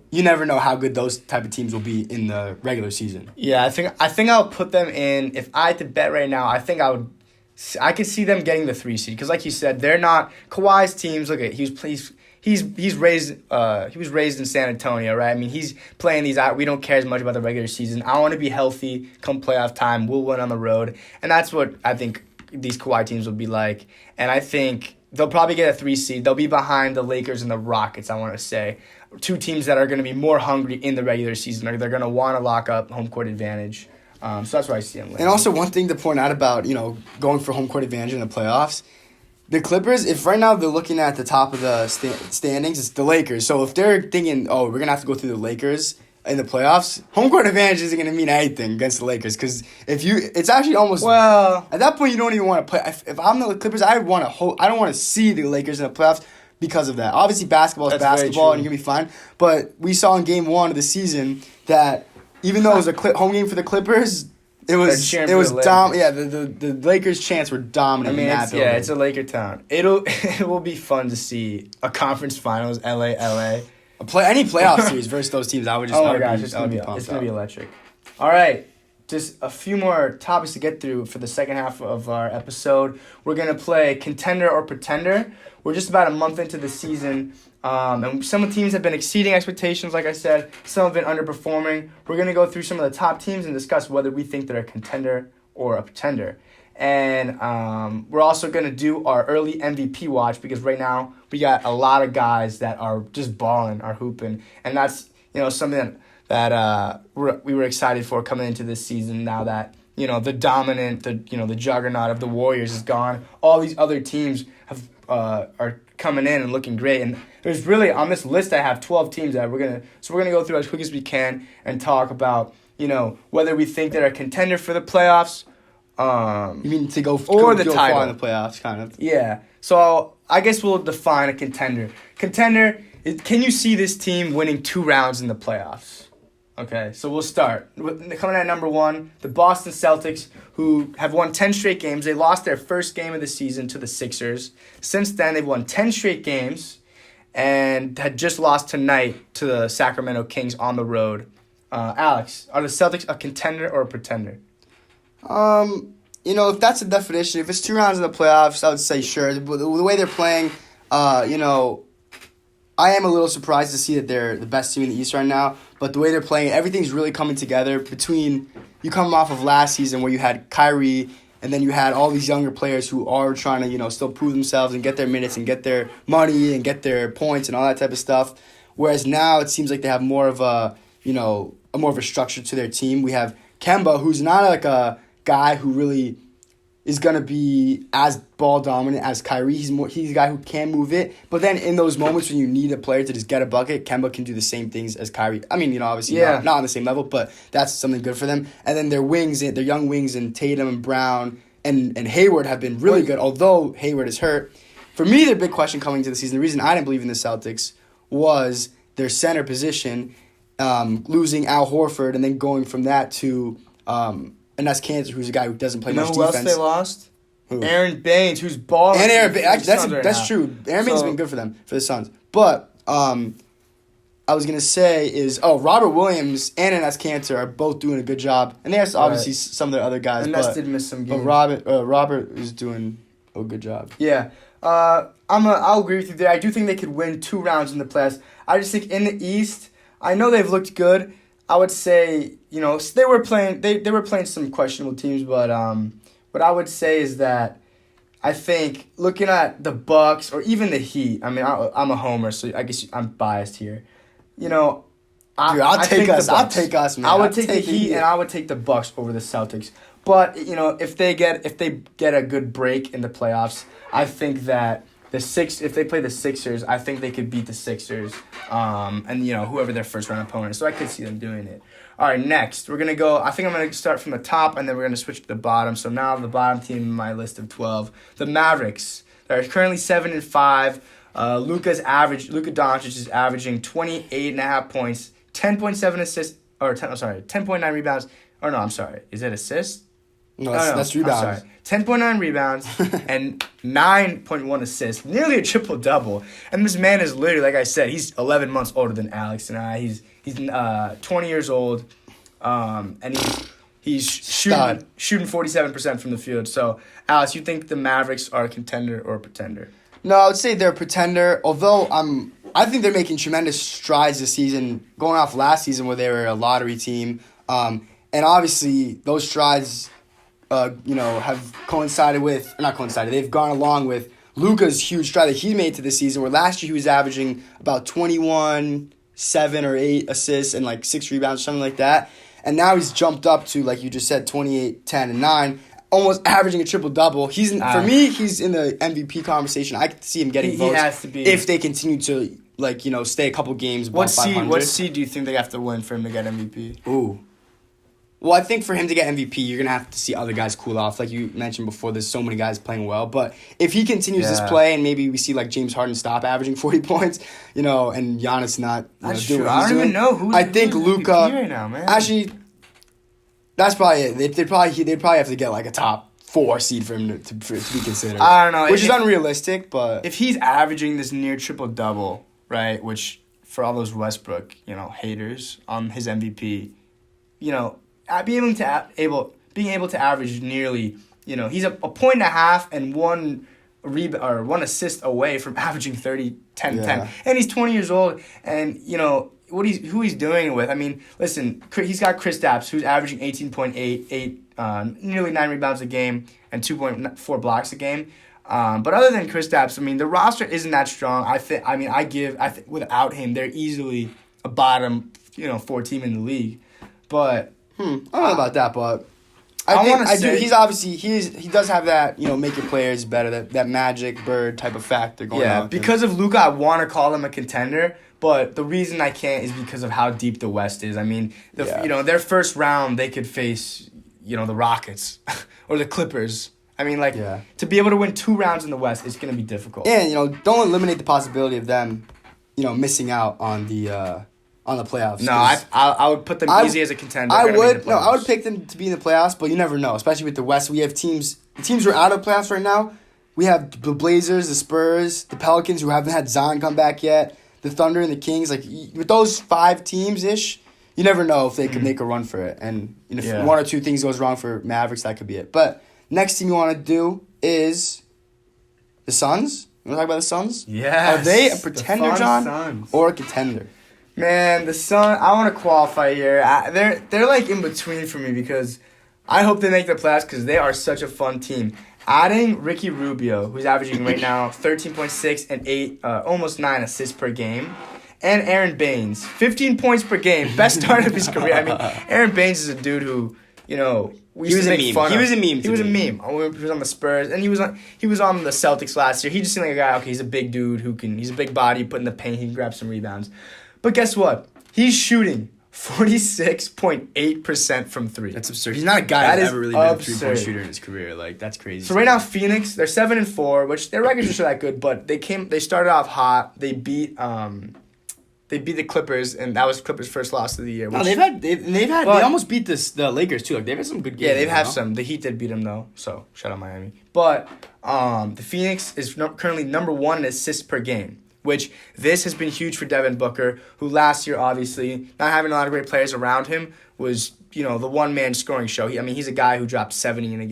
A: you never know how good those type of teams will be in the regular season.
B: Yeah, I think I'll put them in. If I had to bet right now, I think I could see them getting the 3 seed because, like you said, they're not Kawhi's teams. Look at he was raised in San Antonio, right? I mean, he's playing these out. We don't care as much about the regular season. I want to be healthy come playoff time. We'll win on the road, and that's what I think these Kawhi teams will be like. And I think they'll probably get a 3 seed. They'll be behind the Lakers and the Rockets, I want to say. 2 teams that are going to be more hungry in the regular season. They're going to want to lock up home court advantage. So that's why I see them.
A: And also one thing to point out about, going for home court advantage in the playoffs, the Clippers, if right now they're looking at the top of the standings, it's the Lakers. So if they're thinking, we're going to have to go through the Lakers in the playoffs, home court advantage isn't going to mean anything against the Lakers because it's actually almost at that point you don't even want to play. If I'm the Clippers, I don't want to see the Lakers in the playoffs because of that. Obviously, basketball is basketball and you're gonna be fine. But we saw in Game 1 of the season that even though it was a home game for the Clippers, it was the Lakers' chants were dominant.
B: It's a Laker town. It will be fun to see a conference finals, LA.
A: Any playoff series versus those teams, it's gonna
B: be electric. All right, just a few more topics to get through for the second half of our episode. We're gonna play Contender or Pretender. We're just about a month into the season, and some teams have been exceeding expectations. Like I said, some have been underperforming. We're gonna go through some of the top teams and discuss whether we think they're a contender or a pretender. And we're also going to do our early MVP watch because right now we got a lot of guys that are just balling, are hooping. And that's, something that we were excited for coming into this season now that, the dominant, the juggernaut of the Warriors is gone. All these other teams are coming in and looking great. And there's really, on this list, I have 12 teams that we're going to go through as quick as we can and talk about, whether we think they're a contender for the playoffs.
A: You mean to go
B: title
A: in the playoffs, kind of?
B: Yeah. So I guess we'll define a contender. Contender Can you see this team winning 2 rounds in the playoffs? Okay, so we'll start. Coming at number 1, the Boston Celtics, who have won 10 straight games. They lost their first game of the season to the Sixers. Since then, they've won 10 straight games and had just lost tonight to the Sacramento Kings on the road. Alex, are the Celtics a contender or a pretender?
A: If that's the definition, if it's 2 rounds in the playoffs, I would say sure. But the way they're playing, I am a little surprised to see that they're the best team in the East right now. But the way they're playing, everything's really coming together. Between you coming off of last season where you had Kyrie, and then you had all these younger players who are trying to, still prove themselves and get their minutes and get their money and get their points and all that type of stuff. Whereas now it seems like they have more of a structure to their team. We have Kemba, who's not like a guy who really is going to be as ball dominant as Kyrie. He's a guy who can move it. But then in those moments when you need a player to just get a bucket, Kemba can do the same things as Kyrie. I mean, obviously not on the same level, but that's something good for them. And then their young wings and Tatum and Brown and Hayward have been really good, although Hayward is hurt. For me, the big question coming into the season, the reason I didn't believe in the Celtics was their center position, losing Al Horford and then going from that to and that's Kansas, who's a guy who doesn't play much defense.
B: Who else they lost?
A: Who?
B: Aaron Baines, who's balling.
A: And Aaron Baines. That's true. Aaron Baines has been good for them, for the Suns. But I was going to say is, Robert Williams and Enes Kanter are both doing a good job. And there's obviously some of their other guys.
B: Enes did miss some games.
A: But Robert is doing a good job.
B: Yeah. I'll agree with you there. I do think they could win 2 rounds in the playoffs. I just think in the East, I know they've looked good. I would say, they were playing some questionable teams, but what I would say is that I think looking at the Bucks or even the Heat, I mean, I'm a homer, so I guess I'm biased here.
A: I'll take us, man.
B: I would take the Heat and I would take the Bucks over the Celtics. But, if they get a good break in the playoffs, I think that if they play the Sixers, I think they could beat the Sixers, and whoever their first round opponent is. So I could see them doing it. All right, next we're gonna go. I think I'm gonna start from the top, and then we're gonna switch to the bottom. So now the bottom team in my list of 12, the Mavericks. They're currently 7-5. Luka Doncic is averaging 28.5 points, 10.7 assists, 10.9 rebounds. Or no, I'm sorry. Is it assists?
A: No, that's rebounds.
B: 10.9 rebounds and 9.1 assists, nearly a triple-double. And this man is literally, like I said, he's 11 months older than Alex and I. He's 20 years old, and he's shooting 47% from the field. So, Alex, you think the Mavericks are a contender or a pretender?
A: No, I would say they're a pretender, although I think they're making tremendous strides this season, going off last season where they were a lottery team. And obviously, those strides have they've gone along with Luka's huge stride that he made to this season, where last year he was averaging about 21, 7 or 8 assists and like 6 rebounds, something like that. And now he's jumped up to, like you just said, 28, 10, and 9, almost averaging a triple-double. For me, he's in the MVP conversation. I could see him getting votes.
B: He has to be.
A: If they continue to, stay a couple games above 500.
B: What seed do you think they have to win for him to get MVP?
A: Ooh. Well, I think for him to get MVP, you're going to have to see other guys cool off. Like you mentioned before, there's so many guys playing well. But if he continues this play and maybe we see like James Harden stop averaging 40 points, and Giannis not doing what he's doing.
B: I don't even know who's
A: Luka
B: right now, man.
A: Actually, that's probably it. They'd probably have to get like a top 4 seed for him to be considered.
B: I don't know.
A: Which is unrealistic, but...
B: If he's averaging this near triple-double, right, which for all those Westbrook, haters on his MVP, being able to average nearly, he's a point and a half and one assist away from averaging 30, 10, 10. And he's 20 years old, and who he's doing it with. I mean, listen, he's got Kristaps, who's averaging 18.8, nearly 9 rebounds a game and 2.4 blocks a game. But other than Kristaps, I mean, the roster isn't that strong. I think without him, they're easily a bottom, 4 team in the league. But
A: I don't know about that, but he's obviously he does have that make your players better, that magic bird type of factor going on.
B: Yeah, because of Luka, I want to call him a contender, but the reason I can't is because of how deep the West is. I mean, their first round they could face the Rockets or the Clippers. I mean, to be able to win 2 rounds in the West, it's going to be difficult.
A: And don't eliminate the possibility of them missing out on the playoffs.
B: No, I would put them easy as a contender.
A: I would pick them to be in the playoffs, but you never know. Especially with the West, we have teams. The teams who are out of the playoffs right now. We have the Blazers, the Spurs, the Pelicans, who haven't had Zion come back yet. The Thunder and the Kings. Like with those 5 teams ish, you never know if they could make a run for it. And if one or two things goes wrong for Mavericks, that could be it. But next team you want to do is the Suns. You want to talk about the Suns?
B: Yes.
A: Are they a pretender, John,
B: Suns.
A: or a contender?
B: Man, the Suns, I want to qualify here. They're like in between for me because I hope they make the playoffs because they are such a fun team. Adding Ricky Rubio, who's averaging right now 13.6 and 8, almost 9 assists per game, and Aaron Baines, 15 points per game, best start of his career. I mean, Aaron Baines is a dude who, we used to make fun of.
A: He was a meme.
B: He was a meme. He was on the Spurs, and he was on the Celtics last year. He just seemed like a guy. Okay, he's a big dude he's a big body, put in the paint, he can grab some rebounds. But guess what? He's shooting 46.8% from 3.
A: That's absurd. He's not a guy who's ever really been a 3-point shooter in his career. Like, that's crazy.
B: So right now, Phoenix, they're 7-4, which their records are that good, but they started off hot. They beat the Clippers, and that was Clippers' first loss of the year.
A: They almost beat the Lakers too. Like they've had some good games.
B: Yeah, they've had some. The Heat did beat them though, so shout out Miami. But the Phoenix is currently number 1 in assists per game, which this has been huge for Devin Booker, who last year obviously not having a lot of great players around him was the one-man scoring show. He's a guy who dropped 70 in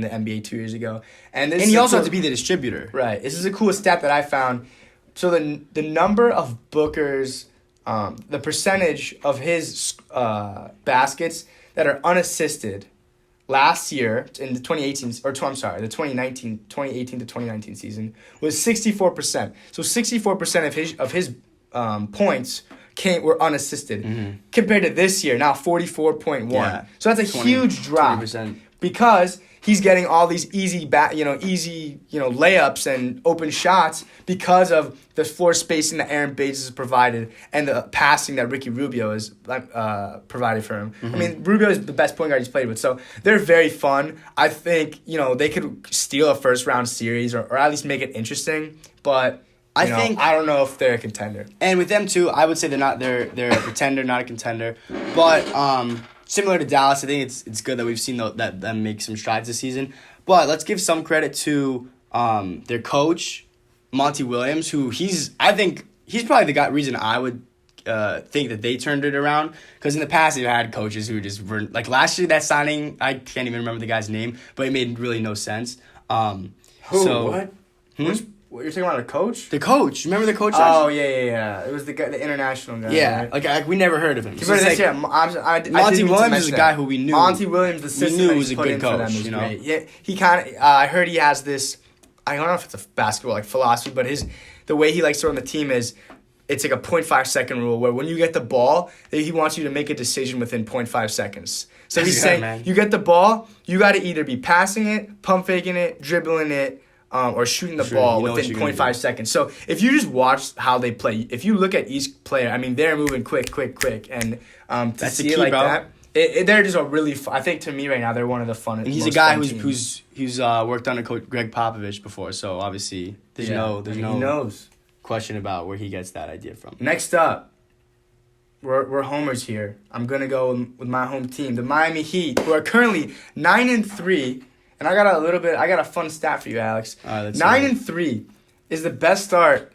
B: the NBA 2 years ago, and
A: he also had to be the distributor.
B: Right. This is a cool stat that I found. So the number of Booker's, the percentage of his baskets that are unassisted last year in the 2018 or I'm sorry, the 2018 to 2019 season was 64%. So 64% of his points were unassisted compared to this year, now 44.1. Yeah. So that's a huge drop 20%. Because he's getting all these easy layups and open shots because of the floor spacing that Aaron Baines has provided and the passing that Ricky Rubio has provided for him. I mean, Rubio is the best point guard he's played with, so they're very fun. I think they could steal a first-round series or at least make it interesting, but I don't know if they're a contender.
A: And with them too, I would say they're a pretender, not a contender. But similar to Dallas, I think it's good that we've seen them make some strides this season. But let's give some credit to their coach, Monty Williams, who I think he's probably the reason I would think that they turned it around. Because in the past, they've had coaches who just were like last year. That signing, I can't even remember the guy's name, but it made really no sense.
B: Who? What? What, you're talking about a coach?
A: The coach. Remember the coach?
B: Oh, yeah. It was the guy, the international guy.
A: Yeah,
B: right?
A: like we never heard of him.
B: So
A: Monty Williams is a guy who we knew.
B: Monty Williams, the system that he's put in for them is great. Yeah, he kind of. I heard he has this. I don't know if it's a basketball philosophy, but the way he likes to run the team is. It's like a 0.5 second rule where when you get the ball, he wants you to make a decision within 0.5 seconds. So he's saying, you get the ball, you got to either be passing it, pump faking it, dribbling it, or shooting the ball within 0.5 seconds. So if you just watch how they play, if you look at each player, I mean, they're moving quick. And to
A: that's
B: see
A: the key,
B: it like
A: bro.
B: that, they're just a really I think to me right now, they're one of the funnest.
A: And he's a guy who's worked under Coach Greg Popovich before, so obviously there's no
B: he knows.
A: Question about where he gets that idea from.
B: Next up, we're homers here. I'm gonna go with my home team, the Miami Heat, who are currently 9-3. And I got a fun stat for you, Alex. 9-3 is the best start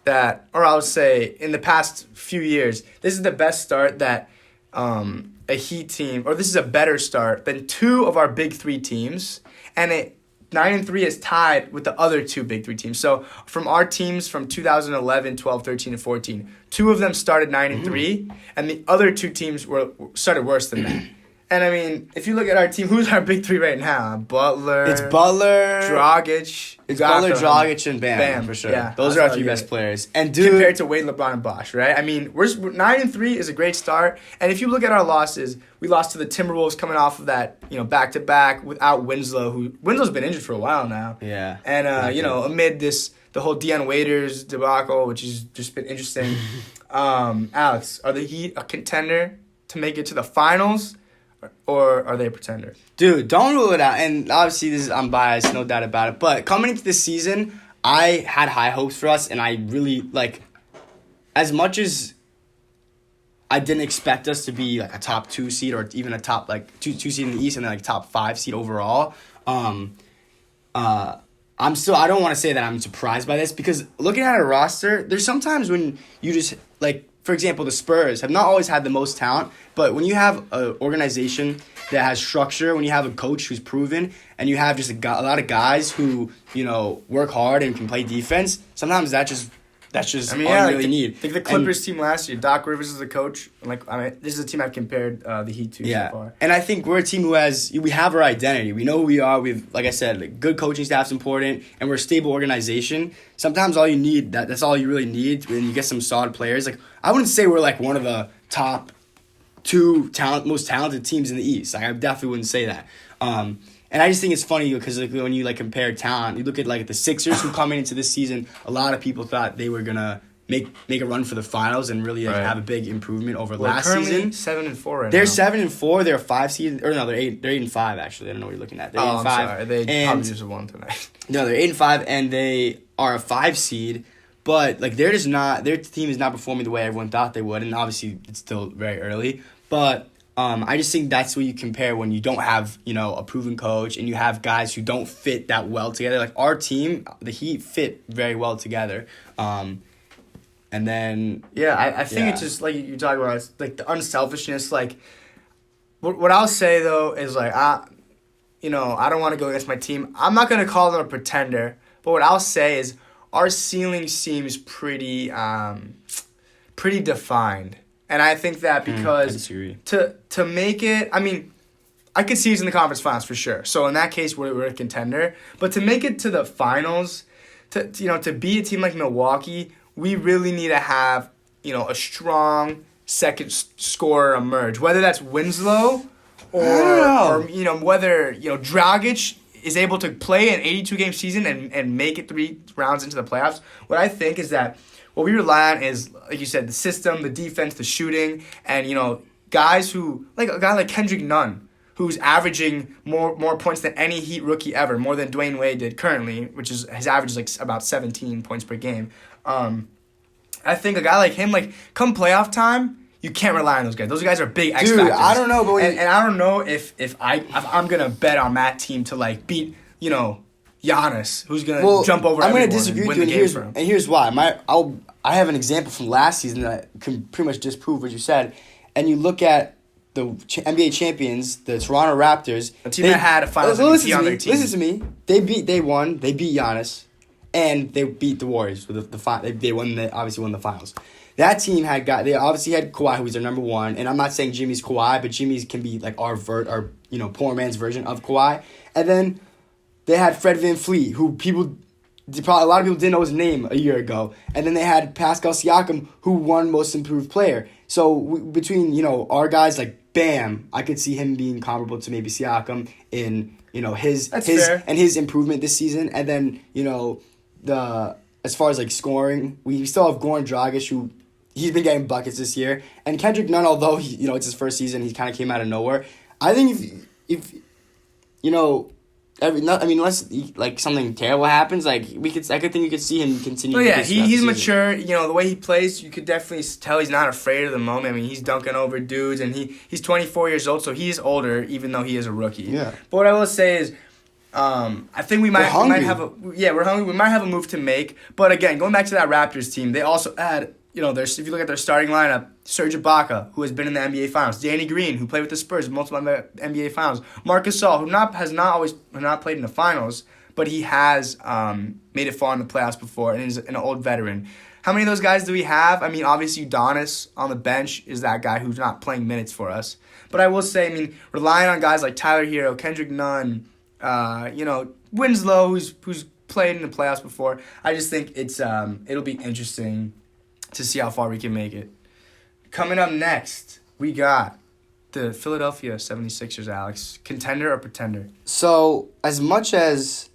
B: or I would say in the past few years, this is the best start that a Heat team, or this is a better start than 2 of our big 3 teams, and 9-3 is tied with the other 2 big 3 teams. So from our teams from 2011, 12, 13, and 14, 2 of them started 9-3, and the other 2 teams started worse than that. And I mean, if you look at our team, who's our big 3 right now? Butler.
A: It's Butler.
B: Dragic.
A: It's Butler, Dragic, and Bam for sure.
B: Yeah,
A: those are our 3 best players. And dude,
B: compared to Wade, LeBron, and Bosh, right? I mean, we're 9-3 is a great start. And if you look at our losses, we lost to the Timberwolves coming off of that, back-to-back without Winslow. Winslows been injured for a while now.
A: Yeah.
B: And amid the whole Deion Waiters debacle, which has just been interesting. Alex, are the Heat a contender to make it to the finals? Or are they a pretender?
A: Dude, don't rule it out. And obviously, I'm biased, no doubt about it. But coming into this season, I had high hopes for us, and I really, as much as I didn't expect us to be like a top 2 seed or even a top like two seed in the East and then like top 5 seed overall. I don't want to say that I'm surprised by this because looking at a roster, there's sometimes when you just like, for example, the Spurs have not always had the most talent, but when you have an organization that has structure, when you have a coach who's proven, and you have just a lot of guys who, work hard and can play defense, sometimes that's just all you really need.
B: Think the Clippers team last year. Doc Rivers is the coach. This is a team I've compared the Heat to so far.
A: And I think we're a team we have our identity. We know who we are. We've, like I said, like, good coaching staff's important, and we're a stable organization. Sometimes all you need, that's all you really need when you get some solid players. Like, I wouldn't say we're like one of the top 2 most talented teams in the East. Like, I definitely wouldn't say that. And I just think it's funny because like when you like compare talent, you look at like the Sixers who coming into this season. A lot of people thought they were gonna make a run for the finals and really have a big improvement over last season.
B: 7-4 right
A: they're
B: now.
A: 7-4. They're a 5 seed, or no, they're 8-5 actually. I don't know what you're looking at. They're 8-5.
B: I'm sorry. They probably just won tonight.
A: No, they're 8-5 and they are a 5 seed. But like their team is not performing the way everyone thought they would, and obviously it's still very early. But I just think that's what you compare when you don't have, a proven coach and you have guys who don't fit that well together. Like our team, the Heat fit very well together. And then...
B: Yeah, I think it's just like you talk about, it's like the unselfishness. Like, what I'll say, though, is like, I don't want to go against my team. I'm not going to call them a pretender. But what I'll say is our ceiling seems pretty defined. And I think that because to make it, I could see us in the conference finals for sure. So in that case, we're a contender. But to make it to the finals, to beat a team like Milwaukee, we really need to have a strong second scorer emerge. Whether that's Winslow or whether Dragic is able to play an 82-game season and make it 3 rounds into the playoffs. What I think is that what we rely on is, like you said, the system, the defense, the shooting, and, guys who, like a guy like Kendrick Nunn, who's averaging more points than any Heat rookie ever, more than Dwayne Wade did currently, which is his average is like about 17 points per game. I think a guy like him, like, come playoff time, you can't rely on those guys. Those guys are big X factors.
A: I don't know, but
B: and I don't know if I'm gonna bet on that team to like beat Giannis, who's gonna jump over.
A: I'm
B: gonna
A: disagree with you, and here's why. I have an example from last season that can pretty much disprove what you said. And you look at the NBA champions, the Toronto Raptors,
B: a team that had a finals MVP on their team.
A: Listen to me. They beat Giannis, and they beat the Warriors with they obviously won the finals. That team they obviously had Kawhi, who was their number 1, and I'm not saying Jimmy's Kawhi, but Jimmy's can be like our poor man's version of Kawhi. And then they had Fred VanVleet, who a lot of people didn't know his name a year ago. And then they had Pascal Siakam, who won Most Improved Player. So between our guys, like Bam, I could see him being comparable to maybe Siakam in his improvement this season. And then as far as like scoring, we still have Goran Dragic, who he's been getting buckets this year, and Kendrick Nunn, although it's his first season, he kind of came out of nowhere. I think if unless like something terrible happens, like I could think you could see him continue.
B: Oh yeah, he's mature. The way he plays, you could definitely tell he's not afraid of the moment. He's dunking over dudes, and he's 24 years old, so he is older, even though he is a rookie. Yeah. But what I will say is, I think we might have we're hungry. We might have a move to make. But again, going back to that Raptors team, they also had if you look at their starting lineup, Serge Ibaka, who has been in the NBA Finals, Danny Green, who played with the Spurs, multiple NBA Finals, Marc Gasol, who has not played in the Finals, but he has made it far in the playoffs before, and is an old veteran. How many of those guys do we have? Obviously Udonis on the bench is that guy who's not playing minutes for us. But I will say, relying on guys like Tyler Hero, Kendrick Nunn, Winslow, who's played in the playoffs before, I just think it'll be interesting to see how far we can make it. Coming up next, we got the Philadelphia 76ers, Alex. Contender or pretender?
A: So, as much as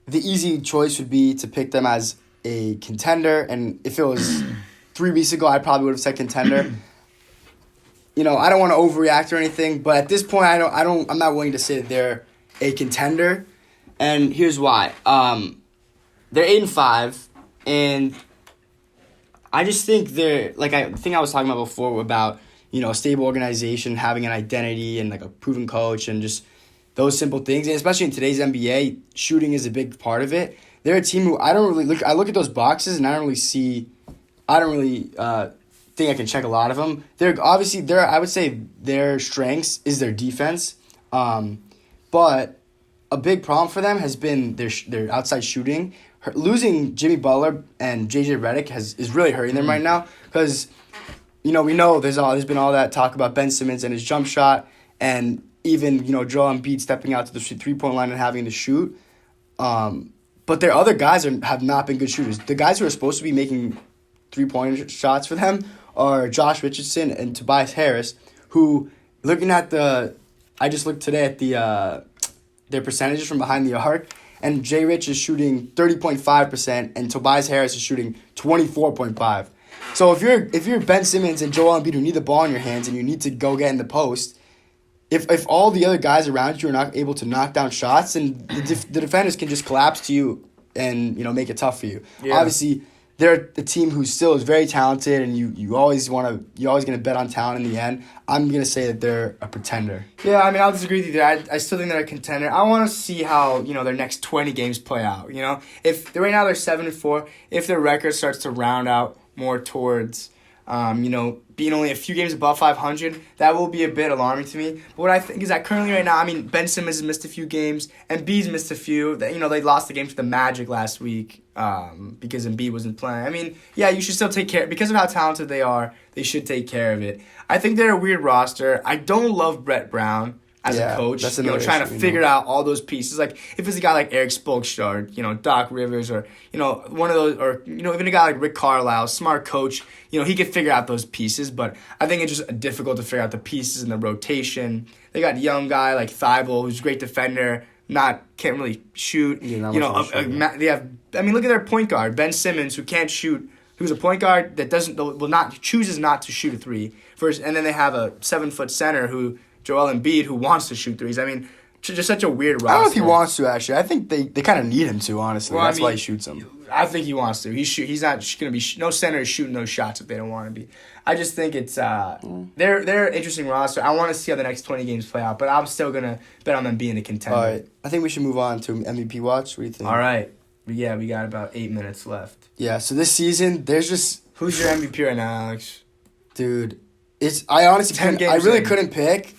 A: the easy choice would be to pick them as a contender, and if it was 3 weeks ago, I probably would have said contender. I don't want to overreact or anything, but at this point, I'm not willing to say that they're a contender, and here's why. They're 8-5, and I just think I was talking about before about, a stable organization, having an identity and like a proven coach and just those simple things. And especially in today's NBA, shooting is a big part of it. They're a team who I look at those boxes and I don't really think I can check a lot of them. I would say their strengths is their defense. But a big problem for them has been their outside shooting. Losing Jimmy Butler and JJ Redick is really hurting them right now because, we know there's been all that talk about Ben Simmons and his jump shot and even, Joel Embiid stepping out to the 3-point line and having to shoot. But their other guys have not been good shooters. The guys who are supposed to be making 3-point shots for them are Josh Richardson and Tobias Harris, who, I just looked today at their percentages from behind the arc, and J. Rich is shooting 30.5%, and Tobias Harris is shooting 24.5%. So if you're Ben Simmons and Joel Embiid who need the ball in your hands and you need to go get in the post, if all the other guys around you are not able to knock down shots, then the defenders can just collapse to you and make it tough for you. Yeah. Obviously, they're a team who still is very talented, and you're always gonna bet on talent in the end. I'm gonna say that they're a pretender.
B: Yeah, I mean, I'll disagree with you there. I still think they're a contender. I want to see how their next 20 games play out. If right now they're 7-4, if their record starts to round out more towards being only a few games above 500, that will be a bit alarming to me. But what I think is that currently right now, Ben Simmons has missed a few games, Embiid's missed a few. They lost the game to the Magic last week because Embiid wasn't playing. You should still take care. Because of how talented they are, they should take care of it. I think they're a weird roster. I don't love Brett Brown as a coach, trying to figure out all those pieces. Like, if it's a guy like Eric Spoelstra, Doc Rivers, or, one of those, or, even a guy like Rick Carlisle, smart coach, he could figure out those pieces, but I think it's just difficult to figure out the pieces in the rotation. They got a young guy like Fizdale, who's a great defender, can't really shoot. They have, look at their point guard, Ben Simmons, who can't shoot, who's a point guard that chooses not to shoot a three. And then they have a 7-foot center Joel Embiid, who wants to shoot threes. Just such a weird roster.
A: I don't know if he wants to, actually. I think they kind of need him to, honestly. That's why he shoots them.
B: I think he wants to. He's not going to be... No center is shooting those shots if they don't want to be. I just think it's... They're an interesting roster. I want to see how the next 20 games play out, but I'm still going to bet on them being the contender.
A: All right. I think we should move on to MVP watch. What do you think?
B: All right. Yeah, we got about 8 minutes left.
A: Yeah, so this season, there's just...
B: Who's your MVP right now, Alex?
A: Dude, I honestly couldn't pick.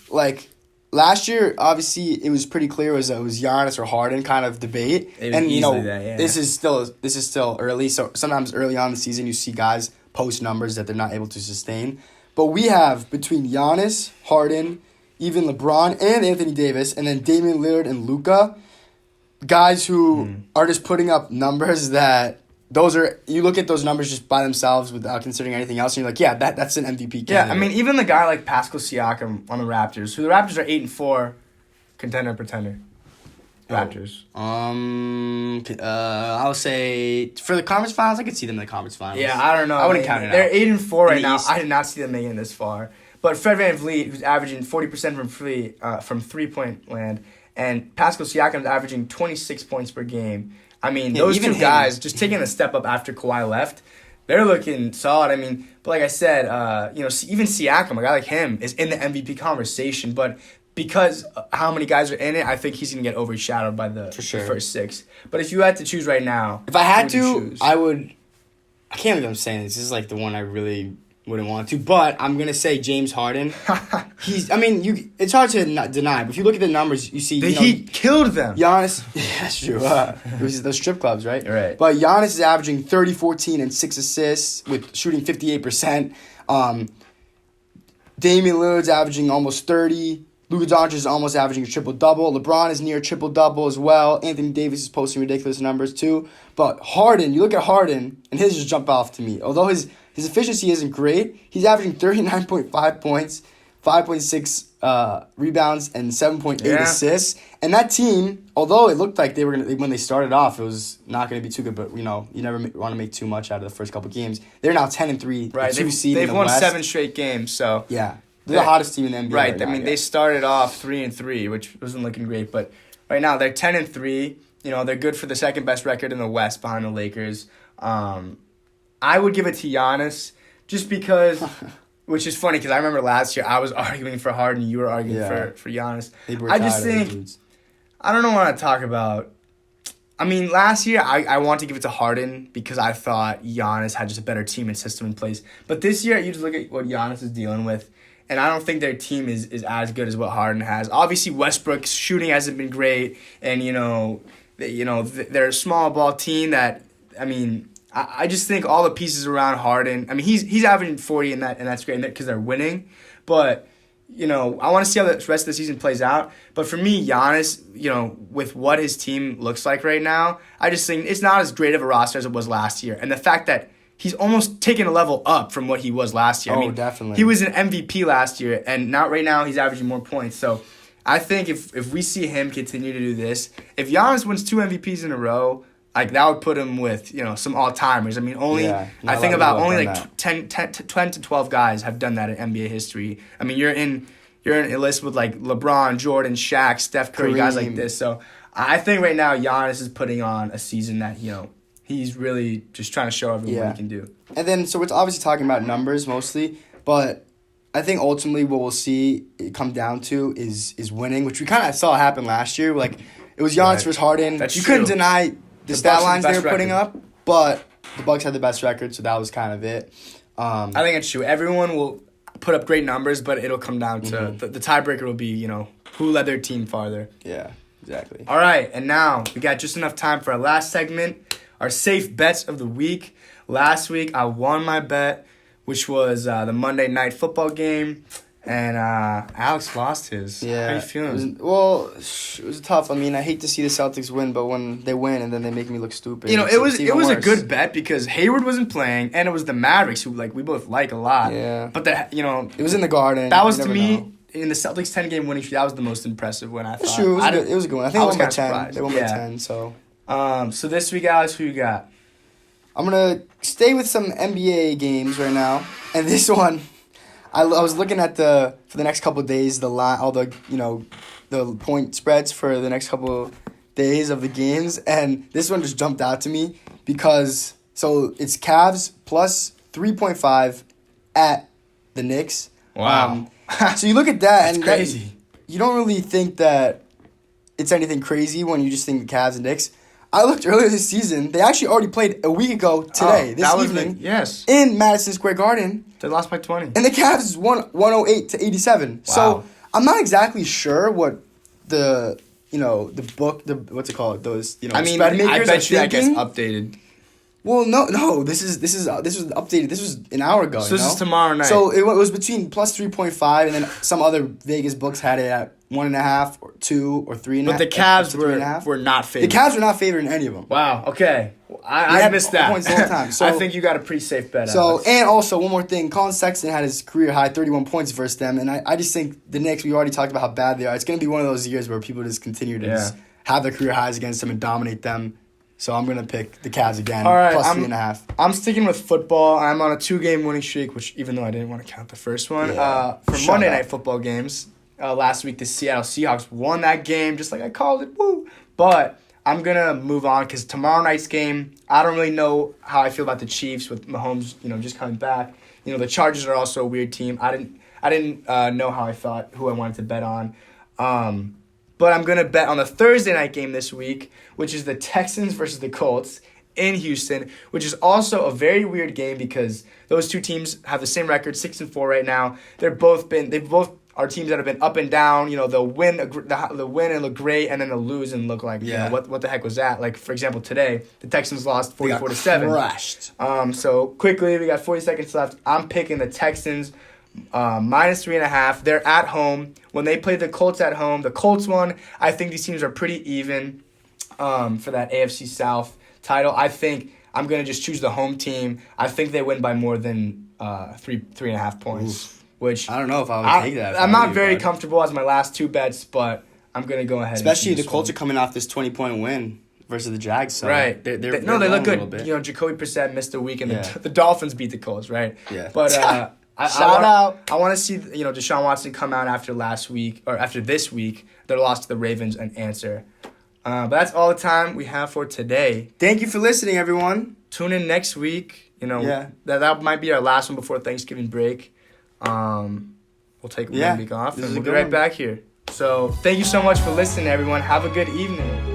A: Last year, obviously, it was pretty clear it was Giannis or Harden kind of debate. This is still early. So sometimes early on in the season, you see guys post numbers that they're not able to sustain. But we have between Giannis, Harden, even LeBron and Anthony Davis, and then Damian Lillard and Luka, guys who are just putting up numbers that you look at those numbers just by themselves without considering anything else, and you're like, yeah, that's an MVP candidate.
B: Yeah, even the guy like Pascal Siakam on the Raptors, who the Raptors are 8-4, contender, pretender. Raptors.
A: I'll say for the conference finals, I could see them in the conference finals.
B: Yeah, I don't know.
A: I wouldn't count it out.
B: They're 8-4 right now. I did not see them making it this far. But Fred VanVleet, who's averaging 40% from 3-point land, and Pascal Siakam's averaging 26 points per game. Those two guys just taking a step up after Kawhi left, they're looking solid. But like I said, even Siakam, a guy like him, is in the MVP conversation. But because how many guys are in it, I think he's going to get overshadowed by the first six. But if you had to choose right now,
A: if I had to, I would. I can't believe I'm saying this. This is like the one I really wouldn't want to, but I'm gonna say James Harden. It's hard to not deny, but if you look at the numbers, you see
B: he killed them.
A: Giannis, yeah, that's true. It was those strip clubs, right?
B: Right.
A: But Giannis is averaging 30, 14, and 6 assists with shooting 58%. Damian Lillard's averaging almost 30. Luka Doncic is almost averaging a triple-double. LeBron is near triple-double as well. Anthony Davis is posting ridiculous numbers too. But Harden, you look at Harden, and his just jump off to me. Although his efficiency isn't great, he's averaging 39.5 points, 5.6 rebounds, and 7.8 assists. And that team, although it looked like they were when they started off, it was not going to be too good. But you never want to make too much out of the first couple games. They're now 10-3,
B: right? They've won West. 7 straight games, so
A: yeah. They're the hottest team in the NBA.
B: Right. They started off 3-3, which wasn't looking great, but right now they're 10-3. They're good for the second best record in the West behind the Lakers. I I would give it to Giannis just because, which is funny because I remember last year I was arguing for Harden, you were arguing for Giannis. I just think, I don't want to talk about, I mean, last year I want to give it to Harden because I thought Giannis had just a better team and system in place. But this year, you just look at what Giannis is dealing with, and I don't think their team is as good as what Harden has. Obviously, Westbrook's shooting hasn't been great, and they're a small ball team that, I mean, I just think all the pieces around Harden. I mean, he's averaging 40 and that's great because they're winning. But I want to see how the rest of the season plays out. But for me, Giannis, with what his team looks like right now, I just think it's not as great of a roster as it was last year. And the fact that he's almost taken a level up from what he was last year.
A: Oh,
B: I mean,
A: definitely.
B: He was an MVP last year, and right now he's averaging more points. So I think if we see him continue to do this, if Giannis wins 2 MVPs in a row, like that would put him with some all-timers. I mean, I think about only like 10 to 12 guys have done that in NBA history. I mean, you're in a list with like LeBron, Jordan, Shaq, Steph Curry,
A: Kareem.
B: guys like this. So I think right now Giannis is putting on a season that he's really just trying to show everyone what he can do.
A: And then so we're obviously talking about numbers mostly, but I think ultimately what we'll see it come down to is winning, which we kind of saw happen last year. Like it was Giannis versus Harden.
B: That's
A: you
B: true.
A: couldn't deny the stat lines they were putting
B: record.
A: up, but the Bucks had the best record, so that was kind of it.
B: I think it's true. Everyone will put up great numbers, but it'll come down to the tiebreaker will be who led their team farther.
A: Yeah, exactly.
B: All right, and now we got just enough time for our last segment, our safe bets of the week. Last week I won my bet, which was the Monday Night Football game. And Alex lost his.
A: Yeah.
B: How are you feeling?
A: It was tough. I mean, I hate to see the Celtics win, but when they win and then they make me look stupid.
B: It was a good bet because Hayward wasn't playing, and it was the Mavericks who we both like a lot.
A: Yeah.
B: But
A: it was in the Garden.
B: That was to me in the Celtics 10-game winning streak. That was the most impressive one I thought.
A: That's true. It was a good one. I think
B: I was
A: they won by 10.
B: surprised.
A: They won by 10. So.
B: So this week, Alex, who you got?
A: I'm gonna stay with some NBA games right now, and this one. I was looking at for the next couple of days, the line, all the the point spreads for the next couple of days of the games, and this one just jumped out to me because it's Cavs plus 3.5 at the Knicks.
B: Wow.
A: So you look at that,
B: That's
A: and
B: crazy.
A: You don't really think that it's anything crazy when you just think the Cavs and Knicks. I looked earlier this season. They actually already played a week ago today, this evening,
B: yes,
A: in Madison Square Garden.
B: They lost by 20.
A: And the Cavs won 108-87. Wow. So I'm not exactly sure what the book, what's it called? Those spread makers
B: I bet you that gets
A: thinking.
B: updated.
A: Well, no. This was updated. This was an hour ago.
B: So this is tomorrow night.
A: So it was between plus 3.5, and then some other Vegas books had it at 1.5 or 2 or 3.5.
B: But the Cavs were not favored.
A: The Cavs were not favored in any of them.
B: Wow. Okay. I missed that.
A: Points the whole time. So,
B: I think you got a pretty safe bet.
A: So
B: Alex.
A: And also one more thing, Colin Sexton had his career high 31 points versus them, and I just think the Knicks. We already talked about how bad they are. It's going to be one of those years where people just continue to just have their career highs against them and dominate them. So I'm going to pick the Cavs again,
B: all right,
A: plus 3.5.
B: I'm sticking with football. I'm on a 2-game winning streak, which even though I didn't want to count the first one. For Monday Night Football games, last week the Seattle Seahawks won that game, just like I called it. Woo! But I'm going to move on because tomorrow night's game, I don't really know how I feel about the Chiefs with Mahomes, just coming back. The Chargers are also a weird team. I didn't know who I wanted to bet on. But I'm going to bet on the Thursday night game this week, which is the Texans versus the Colts in Houston, which is also a very weird game because those two teams have the same record, 6-4 right now. They've both are teams that have been up and down. They'll win and look great, and then they'll lose and look like what the heck was that? Like for example, today the Texans lost 44-7.
A: Crushed.
B: So quickly, we got 40 seconds left. I'm picking the Texans. minus 3.5. They're at home. When they played the Colts at home, the Colts won. I think these teams are pretty even for that AFC South title. I think I'm going to just choose the home team. I think they win by more than 3.5 points.
A: Oof.
B: Which
A: I don't know if I would take that.
B: I'm not very comfortable as my last two bets, but I'm going to go ahead.
A: Especially the Colts are coming off this 20-point win versus the Jags. So
B: right.
A: They
B: look good. Jacoby Brissett missed a week, and the Dolphins beat the Colts, right?
A: Yeah.
B: But
A: Shout
B: out. I want to see Deshaun Watson come out after this week, their loss to the Ravens, and answer. But that's all the time we have for today.
A: Thank you for listening, everyone.
B: Tune in next week.
A: Yeah.
B: that might be our last one before Thanksgiving break. We'll take 1 week off,
A: This
B: and
A: is a
B: we'll be
A: good
B: right
A: one.
B: back here. So thank you so much for listening, everyone. Have a good evening.